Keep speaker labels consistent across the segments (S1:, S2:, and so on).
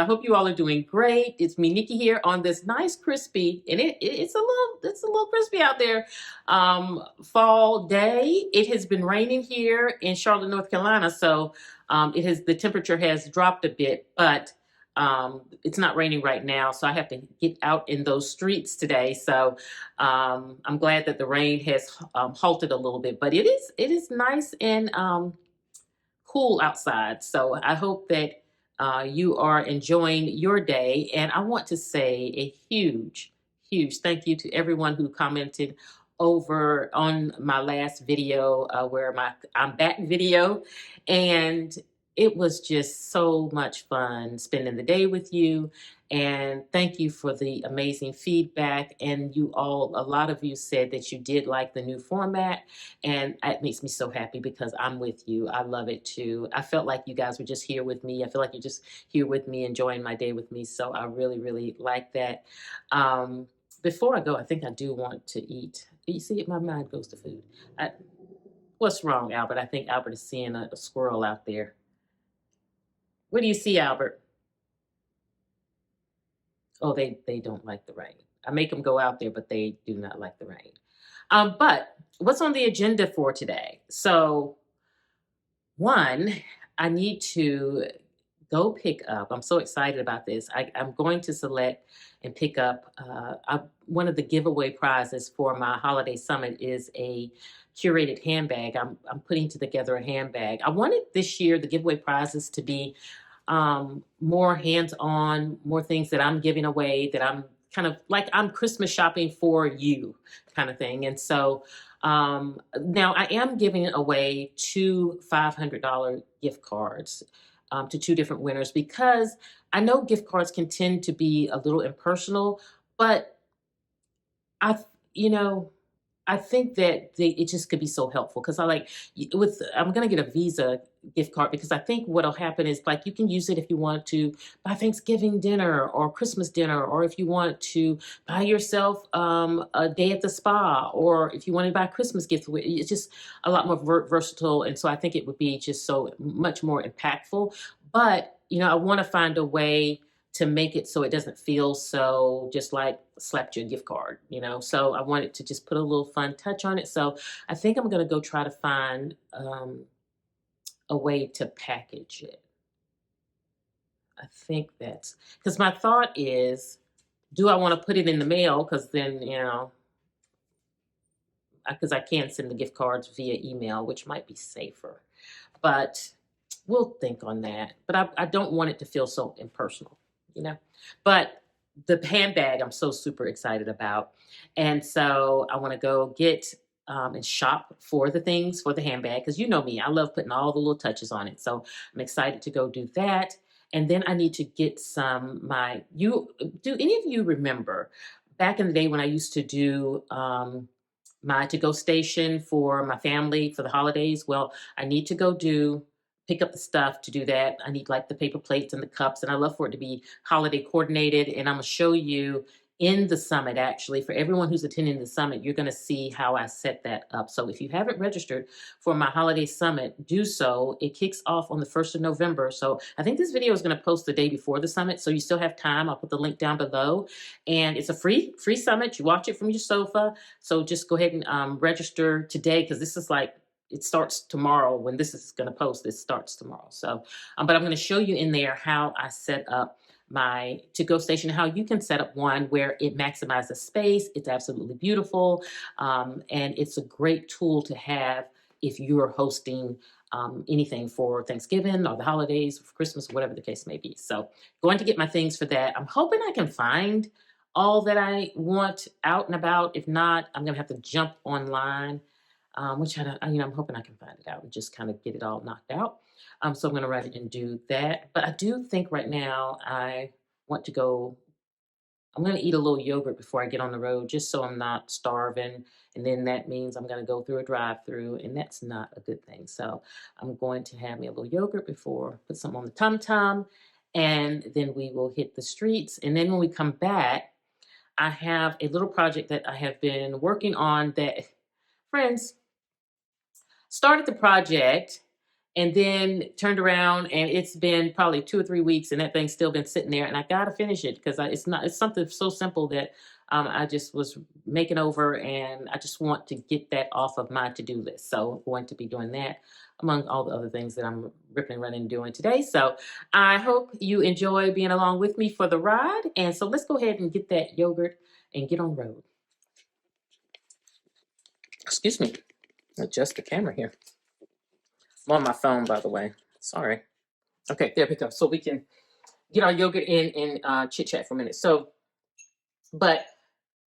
S1: hope you all are doing great. It's me, Nikki, here on this nice crispy, and it's a little crispy out there. Fall day. It has been raining here in Charlotte, North Carolina, so the temperature has dropped a bit, but it's not raining right now, so I have to get out in those streets today. So I'm glad that the rain has halted a little bit, but it is nice and cool outside. So I hope that you are enjoying your day. And I want to say a huge, huge thank you to everyone who commented over on my last video, where my I'm back video. And it was just so much fun spending the day with you. And thank you for the amazing feedback. And you all, a lot of you said that you did like the new format. And it makes me so happy because I'm with you. I love it too. I felt like you guys were just here with me. I feel like you're just here with me, enjoying my day with me. So I really, really like that. Um, Before I go, I think I do want to eat. You see, my mind goes to food. I, what's wrong, Albert? I think Albert is seeing a squirrel out there. What do you see, Albert? Oh, they don't like the rain. I make them go out there, but they do not like the rain. But what's on the agenda for today? So one, I need to go pick up. I'm so excited about this. I'm going to select and pick up one of the giveaway prizes for my holiday summit is a curated handbag. I'm putting together a handbag. I wanted this year the giveaway prizes to be more hands-on, more things that I'm giving away that I'm kind of like I'm Christmas shopping for you kind of thing. And so now I am giving away two $500 gift cards to two different winners because I know gift cards can tend to be a little impersonal, but I, you know, I think that it just could be so helpful because I'm gonna get a Visa gift card because I think what'll happen is like you can use it if you want to buy Thanksgiving dinner or Christmas dinner, or if you want to buy yourself a day at the spa, or if you want to buy Christmas gifts. It's just a lot more versatile, and so I think it would be just so much more impactful. But I want to find a way to make it so it doesn't feel so just like slapped you a gift card. So I wanted to just put a little fun touch on it. So I think I'm going to go try to find a way to package it. I think that's because my thought is, do I want to put it in the mail? Because then, because I can send the gift cards via email, which might be safer. But we'll think on that. But I don't want it to feel so impersonal, But the handbag I'm so super excited about. And so I want to go get and shop for the things for the handbag because you know me, I love putting all the little touches on it. So I'm excited to go do that. And then I need to get do any of you remember back in the day when I used to do my to-go station for my family for the holidays? Well, I need to go pick up the stuff to do that. I need like the paper plates and the cups, and I love for it to be holiday coordinated. And I'm gonna show you in the summit, actually, for everyone who's attending the summit, you're gonna see how I set that up. So if you haven't registered for my holiday summit, do so. It kicks off on the 1st of November. So I think this video is gonna post the day before the summit, so you still have time. I'll put the link down below. And it's a free summit. You watch it from your sofa. So just go ahead and register today, because this is like, it starts tomorrow. When this is going to post, this starts tomorrow. So, but I'm going to show you in there how I set up my to-go station, how you can set up one where it maximizes space. It's absolutely beautiful. And it's a great tool to have if you're hosting anything for Thanksgiving or the holidays, for Christmas, whatever the case may be. So going to get my things for that. I'm hoping I can find all that I want out and about. If not, I'm going to have to jump online. Which I'm hoping I can find it out and just kind of get it all knocked out. So I'm going to write it and do that. But I do think right now I want to go. I'm going to eat a little yogurt before I get on the road, just so I'm not starving. And then that means I'm going to go through a drive-through, and that's not a good thing. So I'm going to have me a little yogurt before, put some on the tum-tum, and then we will hit the streets. And then when we come back, I have a little project that I have been working on that, friends, started the project, and then turned around, and it's been probably 2 or 3 weeks, and that thing's still been sitting there, and I gotta finish it because it's something so simple that I just was making over, and I just want to get that off of my to-do list. So I'm going to be doing that among all the other things that I'm ripping and running and doing today. So I hope you enjoy being along with me for the ride. And so let's go ahead and get that yogurt and get on the road. Excuse me. Adjust the camera here. I'm on my phone, by the way. Sorry. Okay, there we go. So we can get our yogurt in and chit chat for a minute. So, but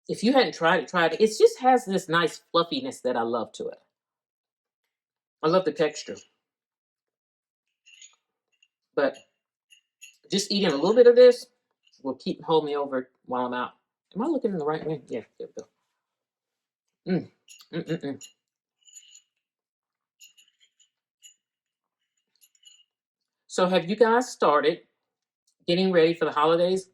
S1: if you hadn't tried it, try it. It just has this nice fluffiness that I love to it. I love the texture. But just eating a little bit of this will hold me over while I'm out. Am I looking in the right way? Yeah, there we go. So have you guys started getting ready for the holidays?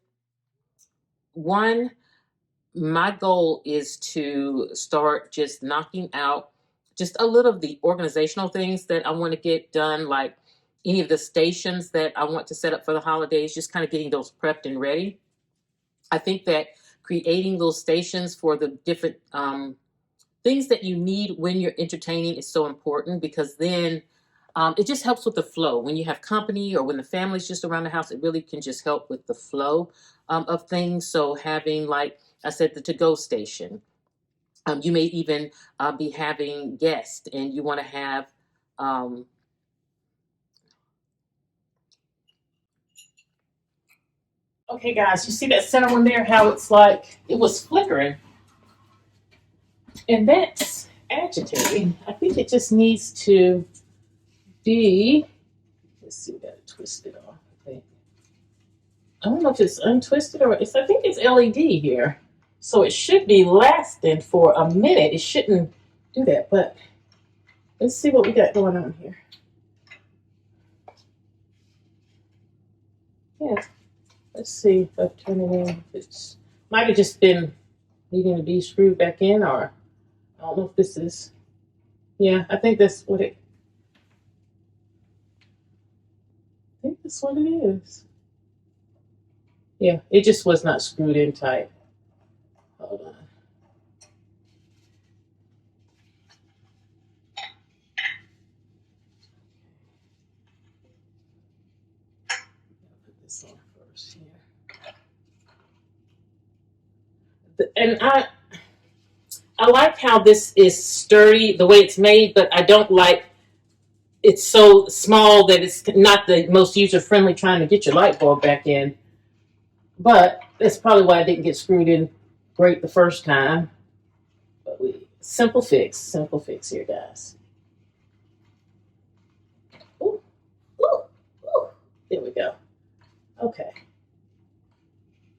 S1: My goal is to start just knocking out just a little of the organizational things that I want to get done, like any of the stations that I want to set up for the holidays, just kind of getting those prepped and ready. I think that creating those stations for the different things that you need when you're entertaining is so important, because then it just helps with the flow. When you have company or when the family's just around the house, it really can just help with the flow of things. So having, like I said, the to-go station. You may even be having guests, and you want to have okay, guys, you see that center one there, how it's like it was flickering, and that's agitating. I think it just needs to be, let's see, we got to twist it off. I don't know if it's untwisted or I think it's LED here. So it should be lasting for a minute. It shouldn't do that, but let's see what we got going on here. Yeah, let's see if I turn it in. It's might have just been needing to be screwed back in, or I don't know if this is, yeah, I think that's what it is. Yeah, it just was not screwed in tight. Hold on. Put this on first here. And I like how this is sturdy, the way it's made, but I don't like it's so small that it's not the most user-friendly trying to get your light bulb back in. But that's probably why I didn't get screwed in great the first time. But simple fix here, guys. Ooh, ooh, ooh. There we go. Okay.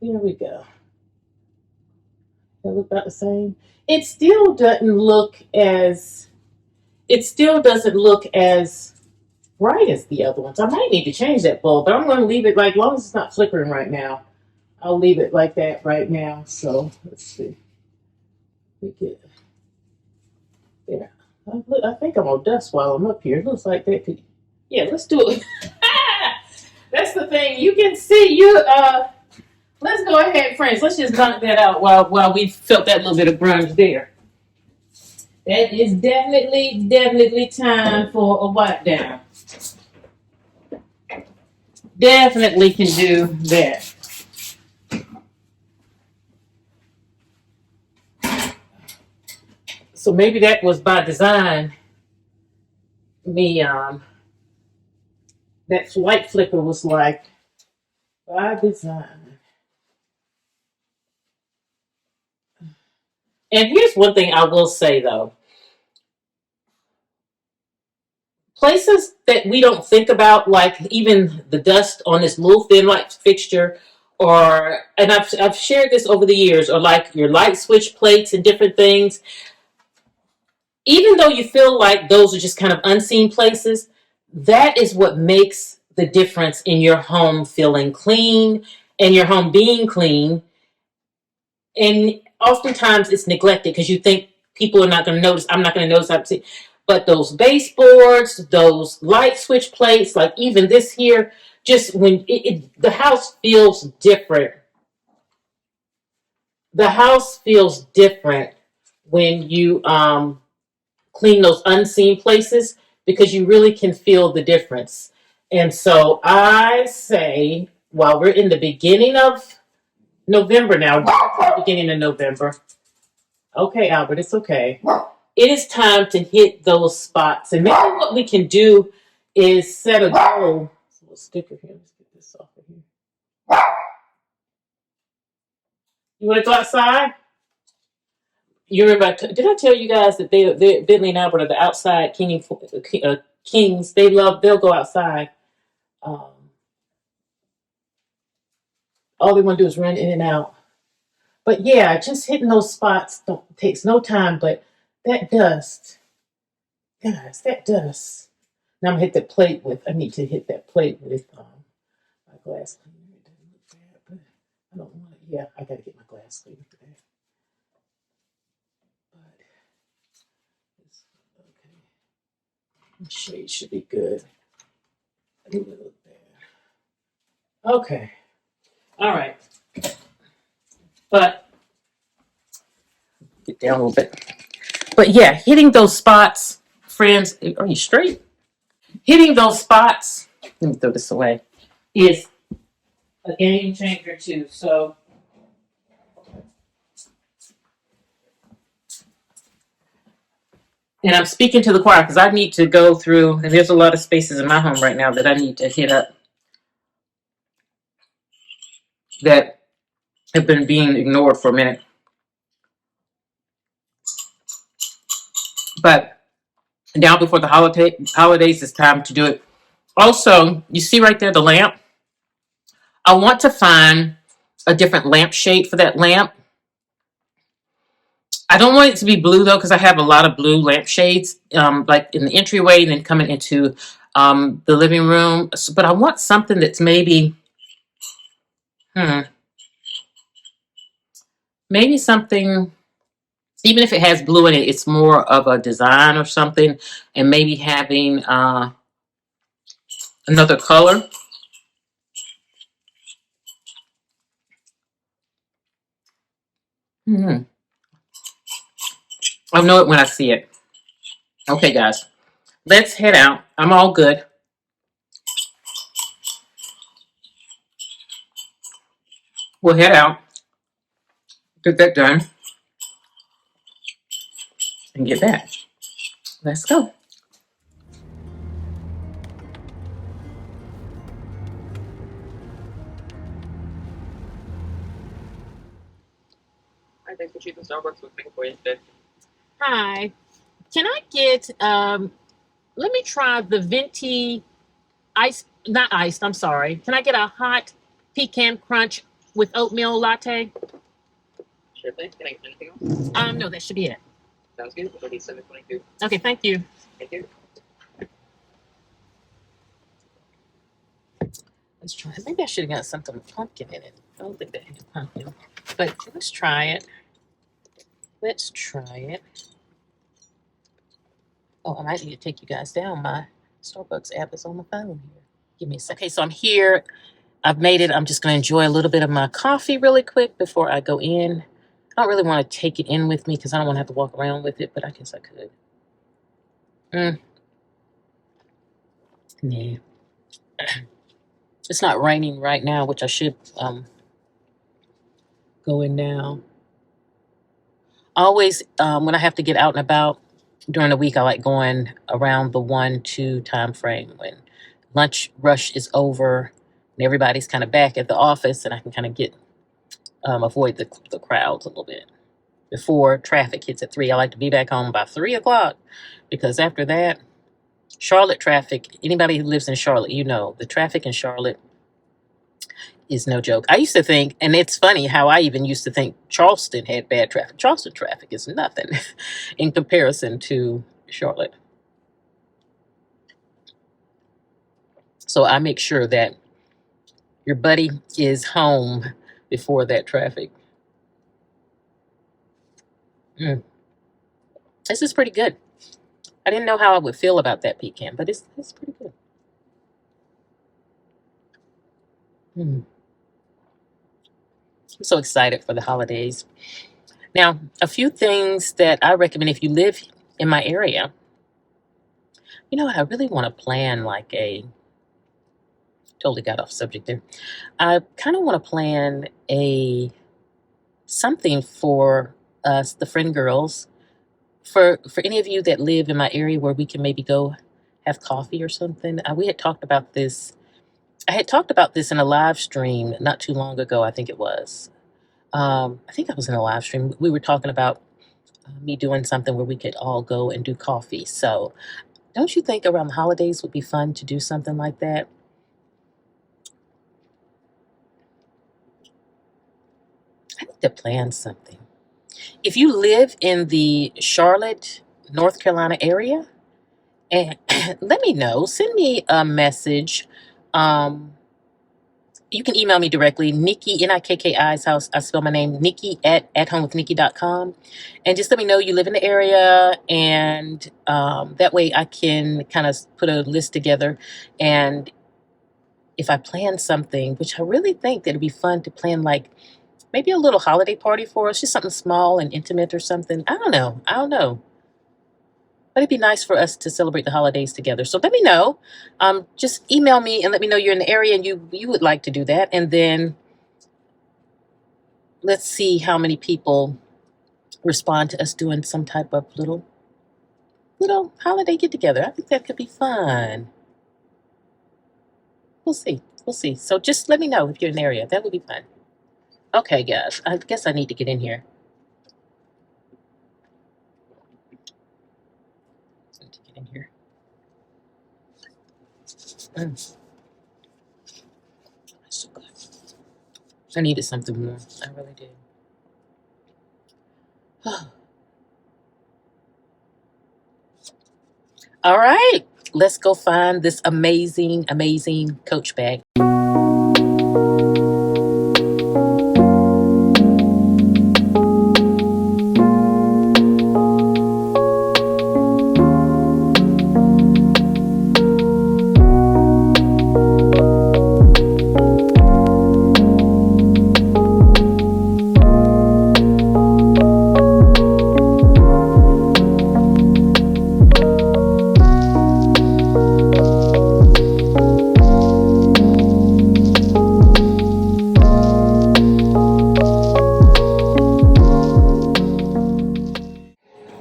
S1: There we go. They look about the same. It still doesn't look as bright as the other ones. I might need to change that bulb, but I'm going to leave it like, long as it's not flickering right now. I'll leave it like that right now. So let's see. We get there. I think I'm gonna dust while I'm up here. It looks like that could. Yeah, let's do it. That's the thing. You can see you. Let's go ahead, friends. Let's just knock that out while we felt that little bit of grunge there. That is definitely time for a wipe down. Definitely can do that. So maybe that was by design. That light flicker was like by design. And here's one thing I will say though. Places that we don't think about, like even the dust on this little thin light fixture, and I've shared this over the years, or like your light switch plates and different things. Even though you feel like those are just kind of unseen places, that is what makes the difference in your home feeling clean and your home being clean. And oftentimes it's neglected because you think people are not going to notice. I'm not going to notice. But those baseboards, those light switch plates, like even this here, just when the house feels different. The house feels different when you clean those unseen places because you really can feel the difference. And so I say, while we're in the beginning of November now, beginning of November. Okay, Albert, it's okay. It is time to hit those spots. And maybe what we can do is set a goal. So we'll stick it here. Let's get this off of here. You want to go outside? You remember? Did I tell you guys that Bentley and Albert are the outside kings? They'll go outside. Um, all they want to do is run in and out. But yeah, just hitting those spots takes no time. But that dust, guys, that dust. Now I'm gonna hit that plate with. I need to hit that plate with my glass cleaner. It doesn't look bad, but I don't want it. Yeah, I gotta get my glass cleaner for that. But it's okay. The shade should be good. I think it look bad. Okay. All right. But get down a little bit. But yeah, hitting those spots, friends. Are you straight? Hitting those spots. Let me throw this away. Is a game changer too. So. And I'm speaking to the choir because I need to go through, and there's a lot of spaces in my home right now that I need to hit up that have been being ignored for a minute. But now before the holidays, it's time to do it. Also, you see right there the lamp? I want to find a different lamp shade for that lamp. I don't want it to be blue though, because I have a lot of blue lamp shades, like in the entryway and then coming into the living room. But I want something that's maybe something, even if it has blue in it, it's more of a design or something, and maybe having another color. I'll know it when I see it. Okay, guys, let's head out. I'm all good. We'll head out, get that done, and get back. Let's go. Hi, thanks for choosing Starbucks. What's making for you today? Hi. Can I get let me try the venti ice, not iced, I'm sorry. Can I get a hot pecan crunch with oatmeal latte? Sure thing. Can I get anything else? No, that should be it. Sounds good. It'll be 7:22. Okay, thank you. Thank you. Let's try it. Maybe I should have got something with pumpkin in it. I don't think that had pumpkin. But let's try it. Let's try it. Oh, I might need to take you guys down. My Starbucks app is on my phone here. Give me a second. Okay, so I'm here. I've made it. I'm just going to enjoy a little bit of my coffee really quick before I go in. I don't really want to take it in with me because I don't want to have to walk around with it, but I guess I could. Nah. It's not raining right now, which I should go in now. Always, when I have to get out and about during the week, I like going around the 1-2 time frame when lunch rush is over and everybody's kind of back at the office, and I can kind of get avoid the crowds a little bit before traffic hits at 3. I like to be back home by 3 o'clock because after that, Charlotte traffic. Anybody who lives in Charlotte, you know the traffic in Charlotte is no joke. I used to think, and it's funny how I even used to think Charleston had bad traffic. Charleston traffic is nothing in comparison to Charlotte. So I make sure that your buddy is home before that traffic. This is pretty good. I didn't know how I would feel about that pecan, but it's pretty good. Mm. I'm so excited for the holidays. Now, a few things that I recommend if you live in my area. You know what? I really want to plan like a totally got off subject there. I kind of want to plan a something for us, the friend girls, for any of you that live in my area where we can maybe go have coffee or something. We had talked about this. I had talked about this in a live stream not too long ago. I think it was. I think I was in a live stream. We were talking about me doing something where we could all go and do coffee. So, don't you think around the holidays would be fun to do something like that? I need to plan something. If you live in the Charlotte, North Carolina area, and let me know, send me a message. Um, you can email me directly, Nikki, Nikki's house. I spell my name, Nikki at homewithnikki.com. And just let me know you live in the area. And that way I can kind of put a list together. And if I plan something, which I really think that it'd be fun to plan, like maybe a little holiday party for us, just something small and intimate or something. I don't know. I don't know. But it'd be nice for us to celebrate the holidays together. So let me know. Just email me and let me know you're in the area and you would like to do that. And then let's see how many people respond to us doing some type of little holiday get together. I think that could be fun. We'll see. We'll see. So just let me know if you're in the area. That would be fun. Okay, guys. I guess I need to get in here. I need to get in here. So good. I needed something more. I really did. All right. Let's go find this amazing, amazing Coach bag.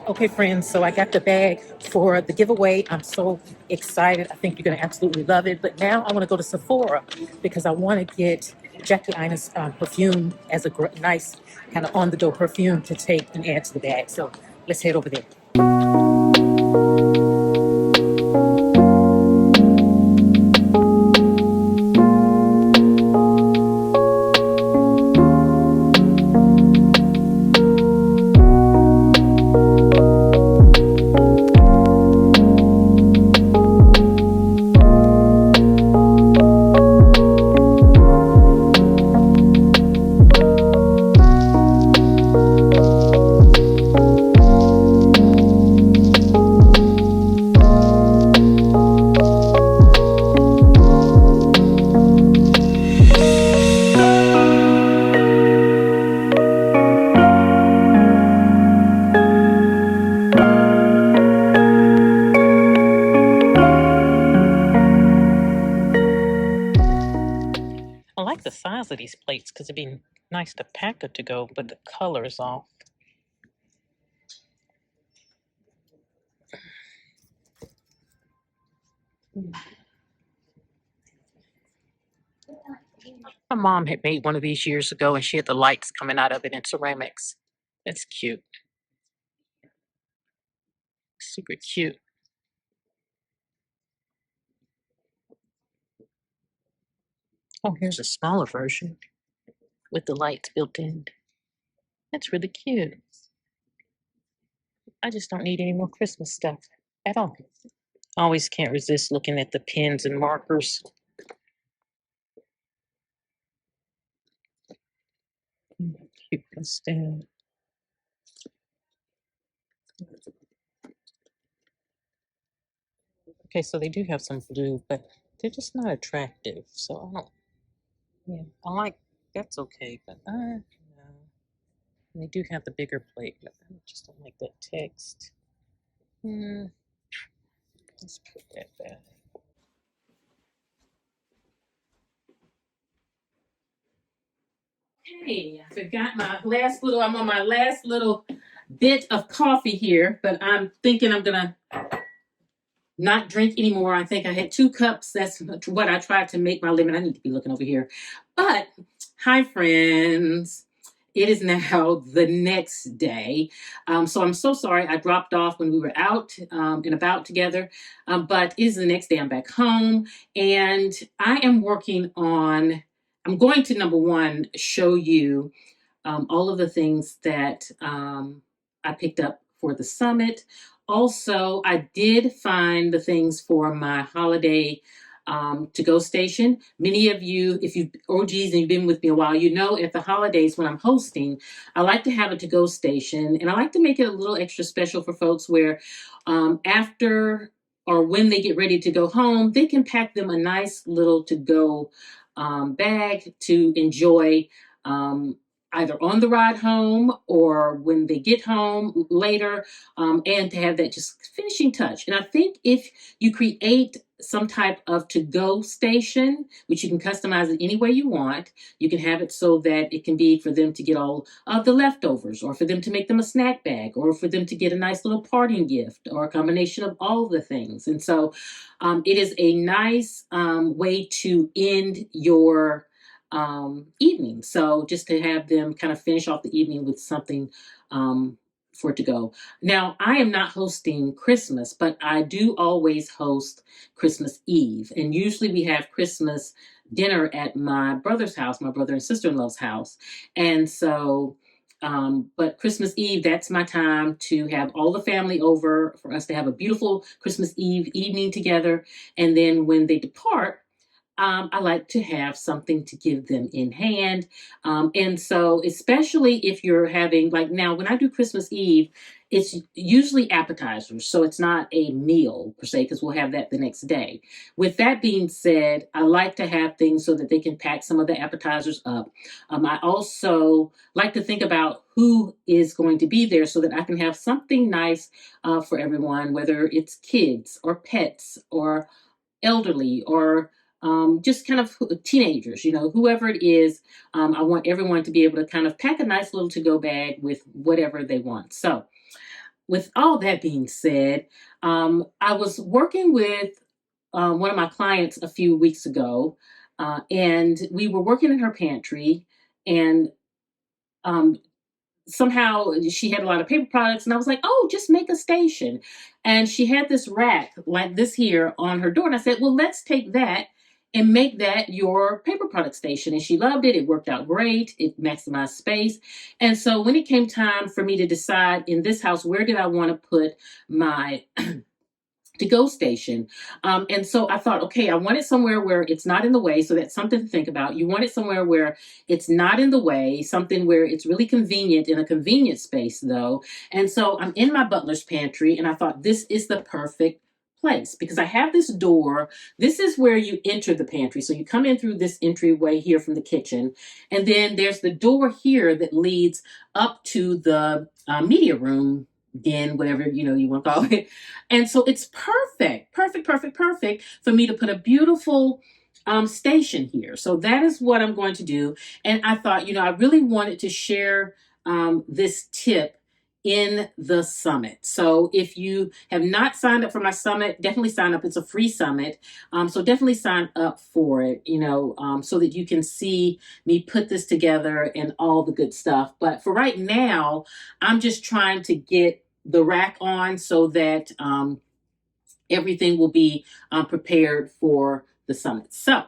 S1: Okay, friends, so I got the bag for the giveaway. I'm so excited. I think you're going to absolutely love it. But now I want to go to Sephora because I want to get Jackie Ina's perfume as a nice kind of on-the-go perfume to take and add to the bag. So let's head over there. I like the size of these plates because it'd be nice to pack it to go, but the color is off. My mom had made one of these years ago and she had the lights coming out of it in ceramics. That's cute. Super cute. Oh, here's a smaller version with the lights built in. That's really cute. I just don't need any more Christmas stuff at all. I always can't resist looking at the pens and markers. Cute pastel. Okay, so they do have some blue, but they're just not attractive. So I don't, yeah, I like, that's okay, but no. And they do have the bigger plate, but I just don't like that text. Let's put that back. Hey, I forgot my last little, I'm on my last little bit of coffee here, but I'm thinking I'm gonna not drink anymore. I think I had 2 cups. That's what I tried to make my limit. I need to be looking over here. But hi, friends. It is now the next day. So I'm so sorry I dropped off when we were out and about together. But it is the next day. I'm back home and I am working on, I'm going to number one, show you all of the things that I picked up for the summit. Also, I did find the things for my holiday to go station. Many of you, if you OGs and you've been with me a while, you know at the holidays when I'm hosting, I like to have a to go station and I like to make it a little extra special for folks where after or when they get ready to go home, they can pack them a nice little to go bag to enjoy. Either on the ride home or when they get home later, and to have that just finishing touch. And I think if you create some type of to-go station, which you can customize it any way you want, you can have it so that it can be for them to get all of the leftovers, or for them to make them a snack bag, or for them to get a nice little parting gift, or a combination of all the things. And so it is a nice way to end your evening. So just to have them kind of finish off the evening with something for it to go. Now, I am not hosting Christmas, but I do always host Christmas Eve. And usually we have Christmas dinner at my brother's house, my brother and sister-in-law's house. And so but Christmas Eve, that's my time to have all the family over, for us to have a beautiful Christmas Eve evening together. And then when they depart, I like to have something to give them in hand. And so, especially if you're having, like now, when I do Christmas Eve, it's usually appetizers. So it's not a meal per se, because we'll have that the next day. With that being said, I like to have things so that they can pack some of the appetizers up. I also like to think about who is going to be there so that I can have something nice for everyone, whether it's kids or pets or elderly or just kind of teenagers, whoever it is. I want everyone to be able to kind of pack a nice little to-go bag with whatever they want. So with all that being said, I was working with one of my clients a few weeks ago, and we were working in her pantry, and um, somehow she had a lot of paper products, and I was like, oh, just make a station. And she had this rack like this here on her door, and I said, well, let's take that and make that your paper product station. And she loved it. It worked out great. It maximized space. And so when it came time for me to decide in this house, where did I want to put my to-go station. And so I thought, okay, I want it somewhere where it's not in the way. So that's something to think about. You want it somewhere where it's not in the way, something where it's really convenient, in a convenient space though. And so I'm in my butler's pantry and I thought this is the perfect place because I have this door. This is where you enter the pantry. So you come in through this entryway here from the kitchen. And then there's the door here that leads up to the media room, den, whatever you want to call it. And so it's perfect for me to put a beautiful station here. So that is what I'm going to do. And I thought, I really wanted to share this tip in the summit. So if you have not signed up for my summit, definitely sign up. It's a free summit. So definitely sign up for it, so that you can see me put this together and all the good stuff. But for right now, I'm just trying to get the rack on so that everything will be prepared for the summit. So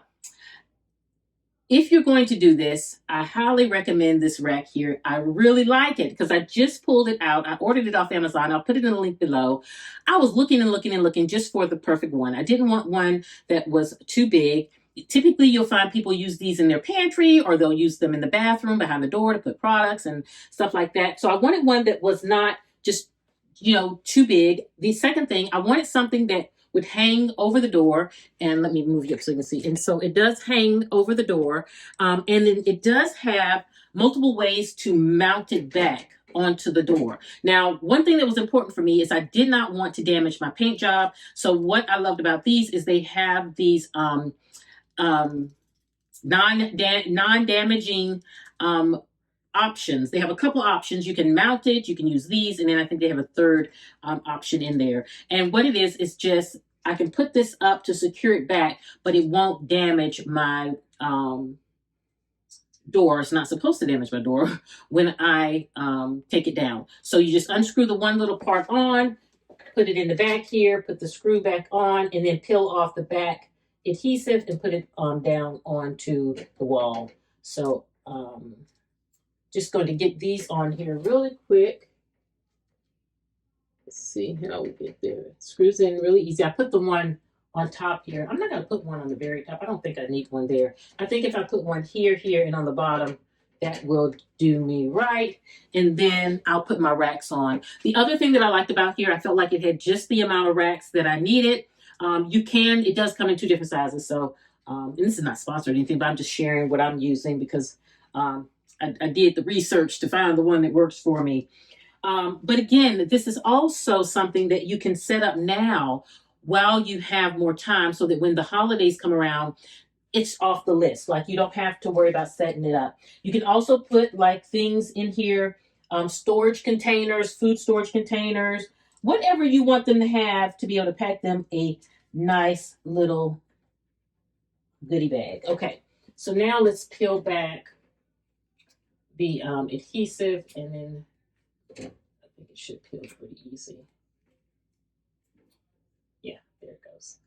S1: if you're going to do this, I highly recommend this rack here. I really like it because I just pulled it out. I ordered it off Amazon. I'll put it in the link below. I was looking and looking just for the perfect one. I didn't want one that was too big. Typically, you'll find people use these in their pantry or they'll use them in the bathroom behind the door to put products and stuff like that. So I wanted one that was not just, too big. The second thing, I wanted something that would hang over the door. And let me move you up so you can see. And so it does hang over the door. And then it does have multiple ways to mount it back onto the door. Now, one thing that was important for me is I did not want to damage my paint job. So what I loved about these is they have these non-damaging options. They have a couple options. You can mount it, you can use these, and then I think they have a third option in there. And what it is just I can put this up to secure it back, but it won't damage my door. It's not supposed to damage my door when I take it down. So you just unscrew the one little part on, put it in the back here, put the screw back on, and then peel off the back adhesive and put it down onto the wall. So just going to get these on here really quick. Let's see how we get there. It screws in really easy. I put the one on top here. I'm not going to put one on the very top. I don't think I need one there. I think if I put one here, here, and on the bottom, that will do me right. And then I'll put my racks on. The other thing that I liked about here, I felt like it had just the amount of racks that I needed. It does come in 2 different sizes. So, and this is not sponsored or anything, but I'm just sharing what I'm using because I did the research to find the one that works for me. But again, this is also something that you can set up now while you have more time so that when the holidays come around, it's off the list. Like you don't have to worry about setting it up. You can also put like things in here, storage containers, food storage containers, whatever you want them to have to be able to pack them a nice little goodie bag. Okay, so now let's peel back the adhesive, and then I think it should peel pretty easy. Yeah, there it goes.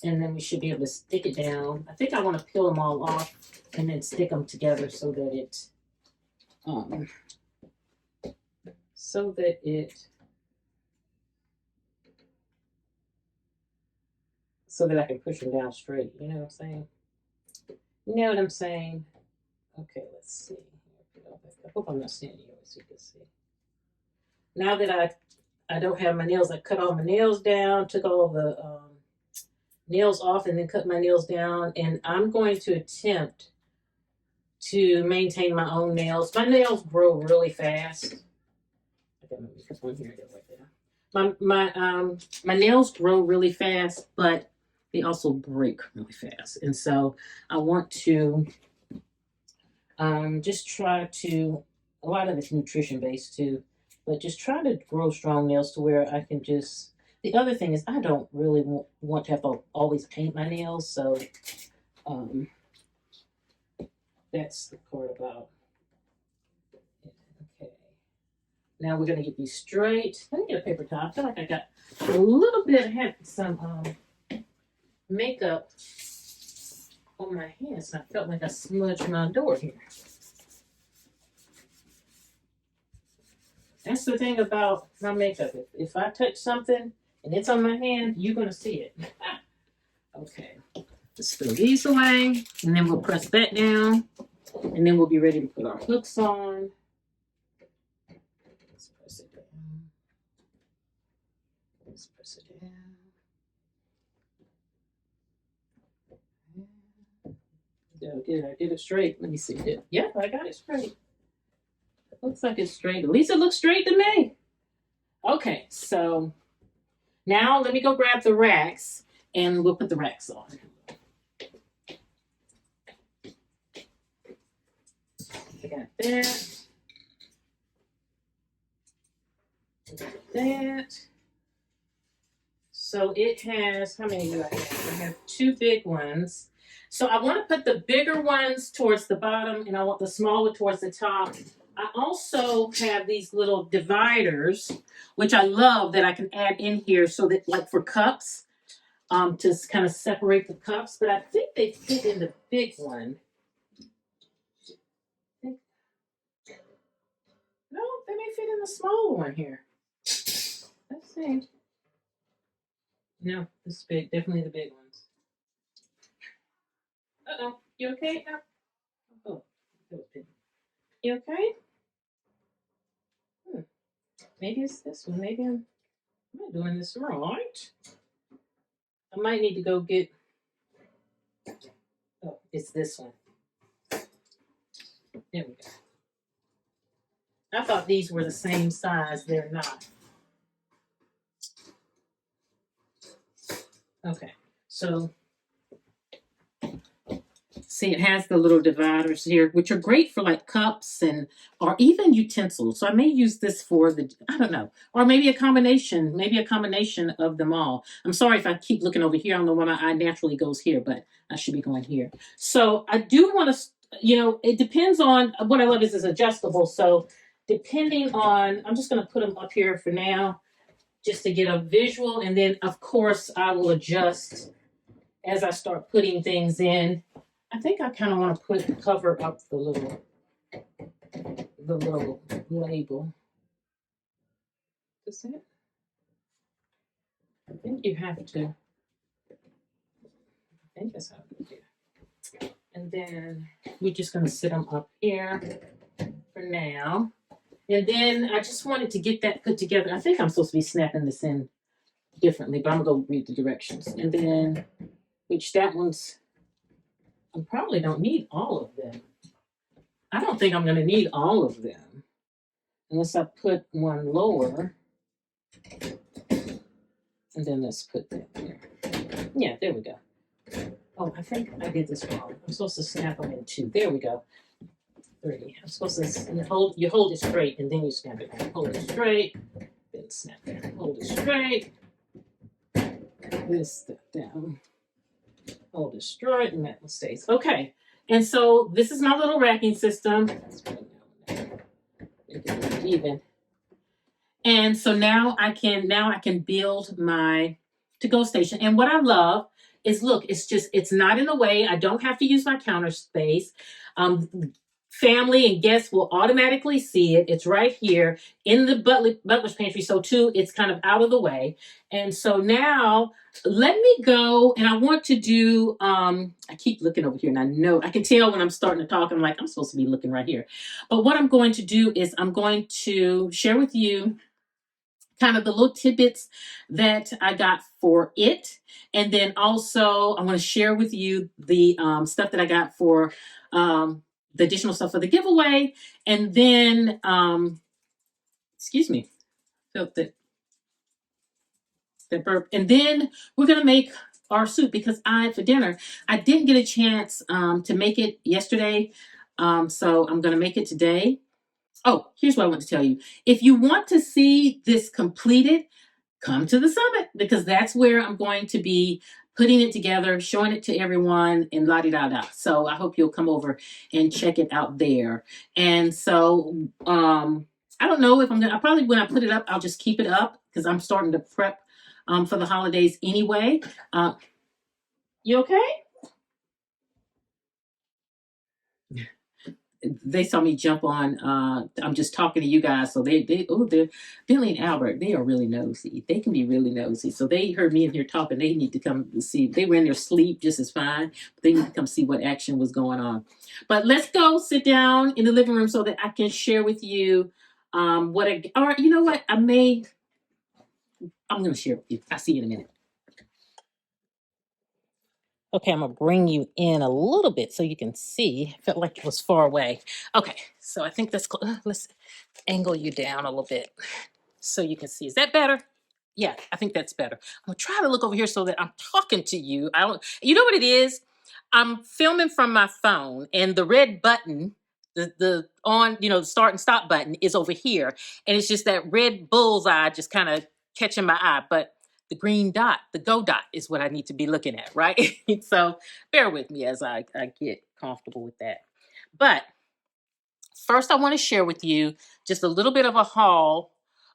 S1: And then we should be able to stick it down. I think I want to peel them all off and then stick them together so that it so that I can push them down straight. You know what I'm saying? You know what I'm saying? Okay, let's see. I hope I'm not standing here so you can see. Now that I don't have my nails, I cut all my nails down, took all the nails off, and then cut my nails down. And I'm going to attempt to maintain my own nails. My nails grow really fast. I got my makeup on here. I got right there. My nails grow really fast, but they also break really fast. And so I want to just try to, a lot of it's nutrition based too, but just try to grow strong nails to where I can just, the other thing is I don't really want to have to always paint my nails. So that's the part about it. Okay. Now we're going to get these straight. Let me get a paper towel. I feel like I got a little bit, I had some makeup on my hands, and I felt like I smudged my door here. That's the thing about my makeup. If I touch something and it's on my hand, you're going to see it. Okay. Let's throw these away, and then we'll press that down, and then we'll be ready to put our hooks on. Let's press it down. Let's press it down. I did it straight. Let me see. Yeah, I got it straight. It looks like it's straight. At least it looks straight to me. Okay, so now let me go grab the racks and we'll put the racks on. I got that. I got that. So it has, how many do I have? I have 2 big ones. So I want to put the bigger ones towards the bottom, and I want the smaller towards the top. I also have these little dividers, which I love that I can add in here so that, like for cups, to kind of separate the cups. But I think they fit in the big one. No, they may fit in the smaller one here. Let's see. No, this is big. Definitely the big ones. Uh-oh. You okay? Oh, that was big. You okay? Maybe it's this one. Maybe I'm... Am I doing this right? I might need to go get, oh, it's this one. There we go. I thought these were the same size. They're not. Okay, so see, it has the little dividers here, which are great for like cups and or even utensils. So I may use this for the, I don't know, or maybe a combination of them all. I'm sorry if I keep looking over here. I don't know why my eye naturally goes here, but I should be going here. So I do want to, it depends on what I love is adjustable. So depending on, I'm just going to put them up here for now, just to get a visual, and then of course I will adjust as I start putting things in. I think I kind of want to cover up the little label. Is that? I think you have to. I think that's how you do it. And then we're just going to sit them up here for now. And then I just wanted to get that put together. I think I'm supposed to be snapping this in differently, but I'm going to go read the directions. And then, which that one's, I probably don't need all of them. I don't think I'm going to need all of them unless I put one lower. And then let's put that there. Yeah, there we go. Oh, I think I did this wrong. I'm supposed to snap them in two. There we go. 3. I'm supposed to hold it straight and then you snap it down. Hold it straight, then snap down. Hold it straight. This step down. Hold it straight and that one stays. Okay. And so this is my little racking system. Let's put it down. Make it even. And so now I can build my to-go station. And what I love is, look, it's not in the way. I don't have to use my counter space. Family and guests will automatically see it. It's right here in the butler's pantry. So too, it's kind of out of the way. And so now let me go, and I want to do, I keep looking over here, and I know, I can tell when I'm starting to talk, I'm like, I'm supposed to be looking right here. But what I'm going to do is I'm going to share with you kind of the little tidbits that I got for it. And then also I want to share with you the stuff that I got for the additional stuff for the giveaway. And then, excuse me, felt that burp. And then we're going to make our soup because for dinner, I didn't get a chance to make it yesterday. So I'm going to make it today. Oh, here's what I want to tell you. If you want to see this completed, come to the summit because that's where I'm going to be putting it together, showing it to everyone, and la-di-da-da. So I hope you'll come over and check it out there. And so I don't know if I probably when I put it up, I'll just keep it up because I'm starting to prep for the holidays anyway. You okay? They saw me jump on. I'm just talking to you guys, so they're Billy and Albert. They are really nosy. They can be really nosy. So they heard me in here talking. They need to come see. They were in their sleep just as fine. But they need to come see what action was going on. But let's go sit down in the living room so that I can share with you what. Or you know what? I'm going to share with you. I'll see you in a minute. Okay, I'm gonna bring you in a little bit so you can see. I felt like it was far away. Okay, so I think that's let's angle you down a little bit so you can see. Is that better? Yeah, I think that's better. I'm gonna try to look over here so that I'm talking to you. I don't. You know what it is? I'm filming from my phone, and the red button, the on, the start and stop button is over here, and it's just that red bullseye just kind of catching my eye, but. The green dot, the go dot is what I need to be looking at, right? So bear with me as I get comfortable with that. But first, I want to share with you just a little bit of a haul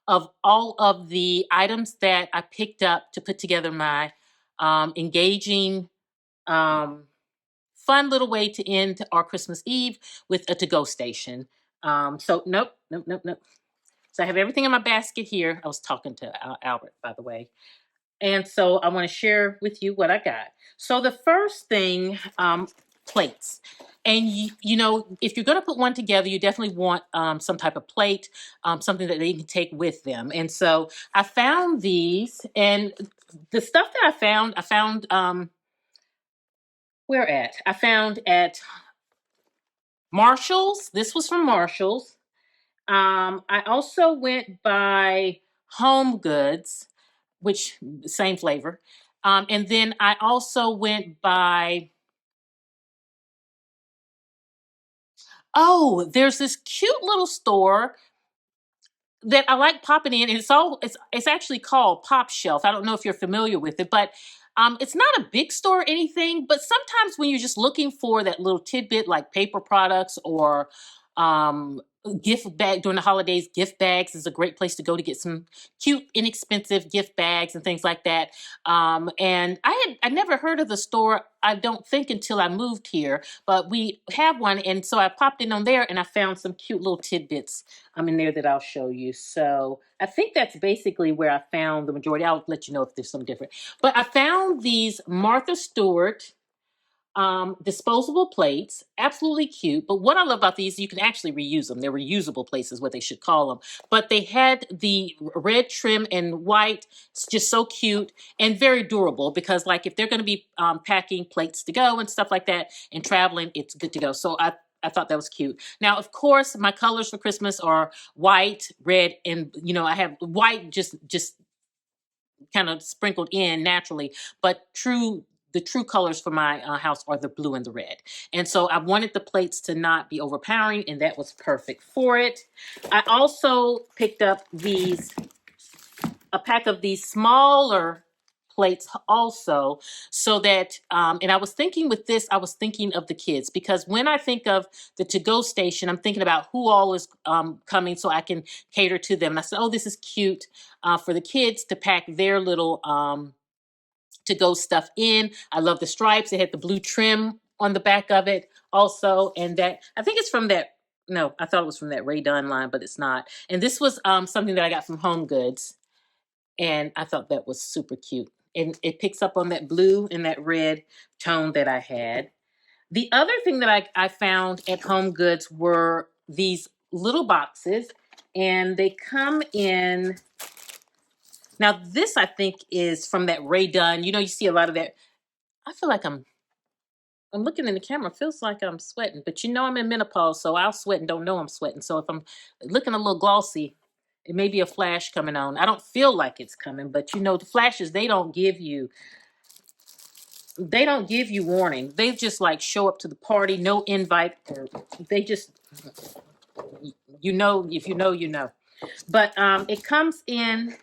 S1: of all of the items that I picked up to put together my engaging, fun little way to end our Christmas Eve with a to-go station. So nope. So I have everything in my basket here. I was talking to Albert, by the way. And so I want to share with you what I got. So the first thing, plates. And you know, if you're going to put one together, you definitely want some type of plate, something that they can take with them. And so I found these, and the stuff that I found where at? I found at Marshalls. This was from Marshalls. I also went by Home Goods, which same flavor. And then I also went by, oh, there's this cute little store that I like popping in, and it's actually called Pop Shelf. I don't know if you're familiar with it, but it's not a big store or anything. But sometimes when you're just looking for that little tidbit, like paper products or um, gift bag during the holidays, gift bags is a great place to go to get some cute, inexpensive gift bags and things like that. And I never heard of the store. I don't think until I moved here, but we have one, and so I popped in on there and I found some cute little tidbits in there that I'll show you. So I think that's basically where I found the majority. I'll let you know if there's some different. But I found these Martha Stewart disposable plates, absolutely cute. But what I love about these, you can actually reuse them. They're reusable plates is what they should call them. But they had the red trim and white. It's just so cute and very durable because like if they're going to be packing plates to go and stuff like that and traveling, it's good to go. So I thought that was cute. Now, of course, my colors for Christmas are white, red, and I have white just kind of sprinkled in naturally, but the true colors for my house are the blue and the red. And so I wanted the plates to not be overpowering, and that was perfect for it. I also picked up a pack of these smaller plates also, so that and I was thinking with this, I was thinking of the kids, because when I think of the to-go station, I'm thinking about who all is coming so I can cater to them. And I said, oh, this is cute for the kids to pack their little to-go stuff in. I love the stripes. It had the blue trim on the back of it also, and that I think it's from that. No, I thought it was from that Ray Dunn line, but it's not. And this was something that I got from Home Goods, and I thought that was super cute. And it picks up on that blue and that red tone that I had. The other thing that I found at Home Goods were these little boxes, and they come in. Now, this I think is from that Ray Dunn. You see a lot of that. I feel like I'm looking in the camera. It feels like I'm sweating, but I'm in menopause, so I'll sweat and don't know I'm sweating. So if I'm looking a little glossy, it may be a flash coming on. I don't feel like it's coming, but the flashes, they don't give you warning. They just like show up to the party, no invite, or they just if you know, you know. But it comes in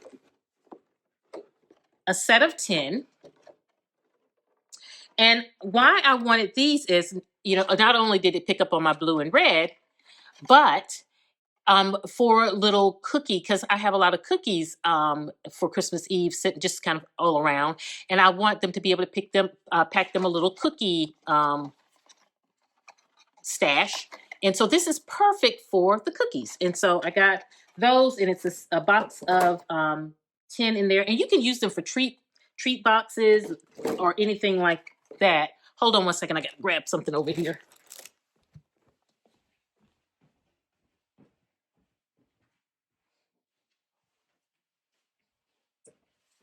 S1: a set of 10. And why I wanted these is, not only did it pick up on my blue and red, but for little cookie, because I have a lot of cookies for Christmas Eve sitting just kind of all around, and I want them to be able to pack them a little cookie stash. And so this is perfect for the cookies. And so I got those, and it's a box of 10 in there, and you can use them for treat boxes or anything like that. Hold on one second, I gotta grab something over here.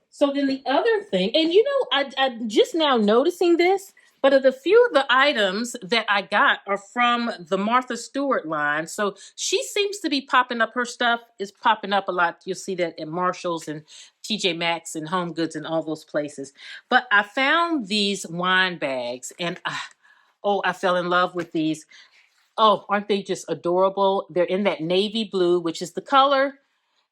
S1: So then the other thing, and I'm just now noticing this, but of the few of the items that I got are from the Martha Stewart line. So she seems to be popping up, her stuff is popping up a lot. You'll see that at Marshalls and TJ Maxx and Home Goods and all those places. But I found these wine bags, and I fell in love with these. Oh, aren't they just adorable? They're in that navy blue, which is the color.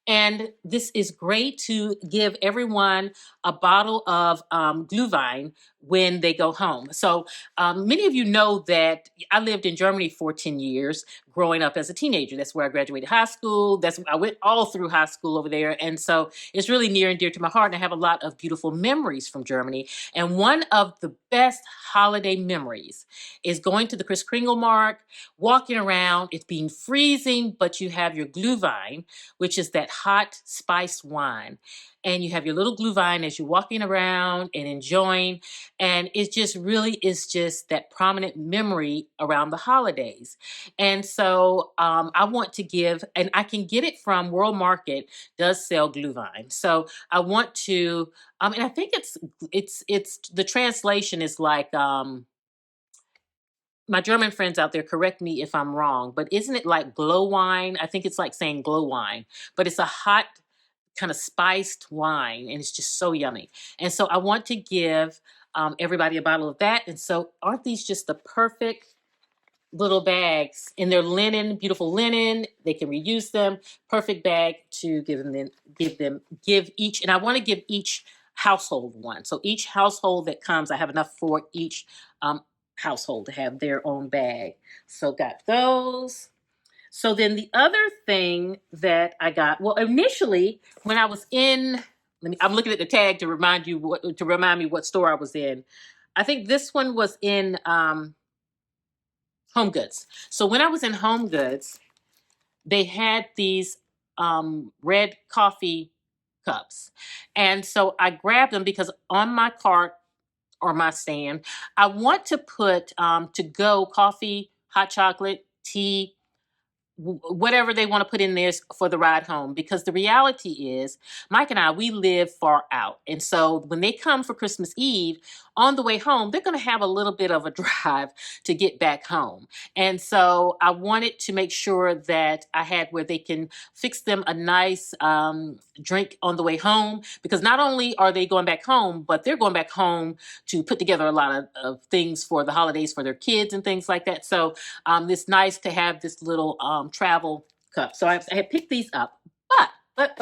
S1: And this is great to give everyone a bottle of Glühwein when they go home. So many of you know that I lived in Germany for 10 years growing up as a teenager. That's where I graduated high school. I went all through high school over there. And so it's really near and dear to my heart. And I have a lot of beautiful memories from Germany. And one of the best holiday memories is going to the Kris Kringle Mark, walking around. It's being freezing, but you have your Glühwein, which is that hot spiced wine. and you have your little glue vine as you're walking around and enjoying. And it just really is just that prominent memory around the holidays. And so I want to give, and I can get it from World Market, does sell glue vine. So I want to, and I think it's the translation is like, my German friends out there, correct me if I'm wrong, but isn't it like glow wine? I think it's like saying glow wine, but it's a hot kind of spiced wine, and it's just so yummy. And so I want to give everybody a bottle of that. And so aren't these just the perfect little bags? In their linen, beautiful linen, they can reuse them. Perfect bag to give each, and I want to give each household one. So each household that comes, I have enough for each household to have their own bag. So got those. So then the other thing that I got, well, initially when I was in, I'm looking at the tag to remind me what store I was in. I think this one was in Home Goods. So when I was in Home Goods, they had these red coffee cups. And so I grabbed them because on my cart or my stand, I want to put to go coffee, hot chocolate, tea, whatever they want to put in there for the ride home. Because the reality is, Mike and I, we live far out. And so when they come for Christmas Eve, on the way home, they're going to have a little bit of a drive to get back home. And so I wanted to make sure that I had where they can fix them a nice drink on the way home. Because not only are they going back home, but they're going back home to put together a lot of things for the holidays for their kids and things like that. So it's nice to have this little travel cup. So I had picked these up, but,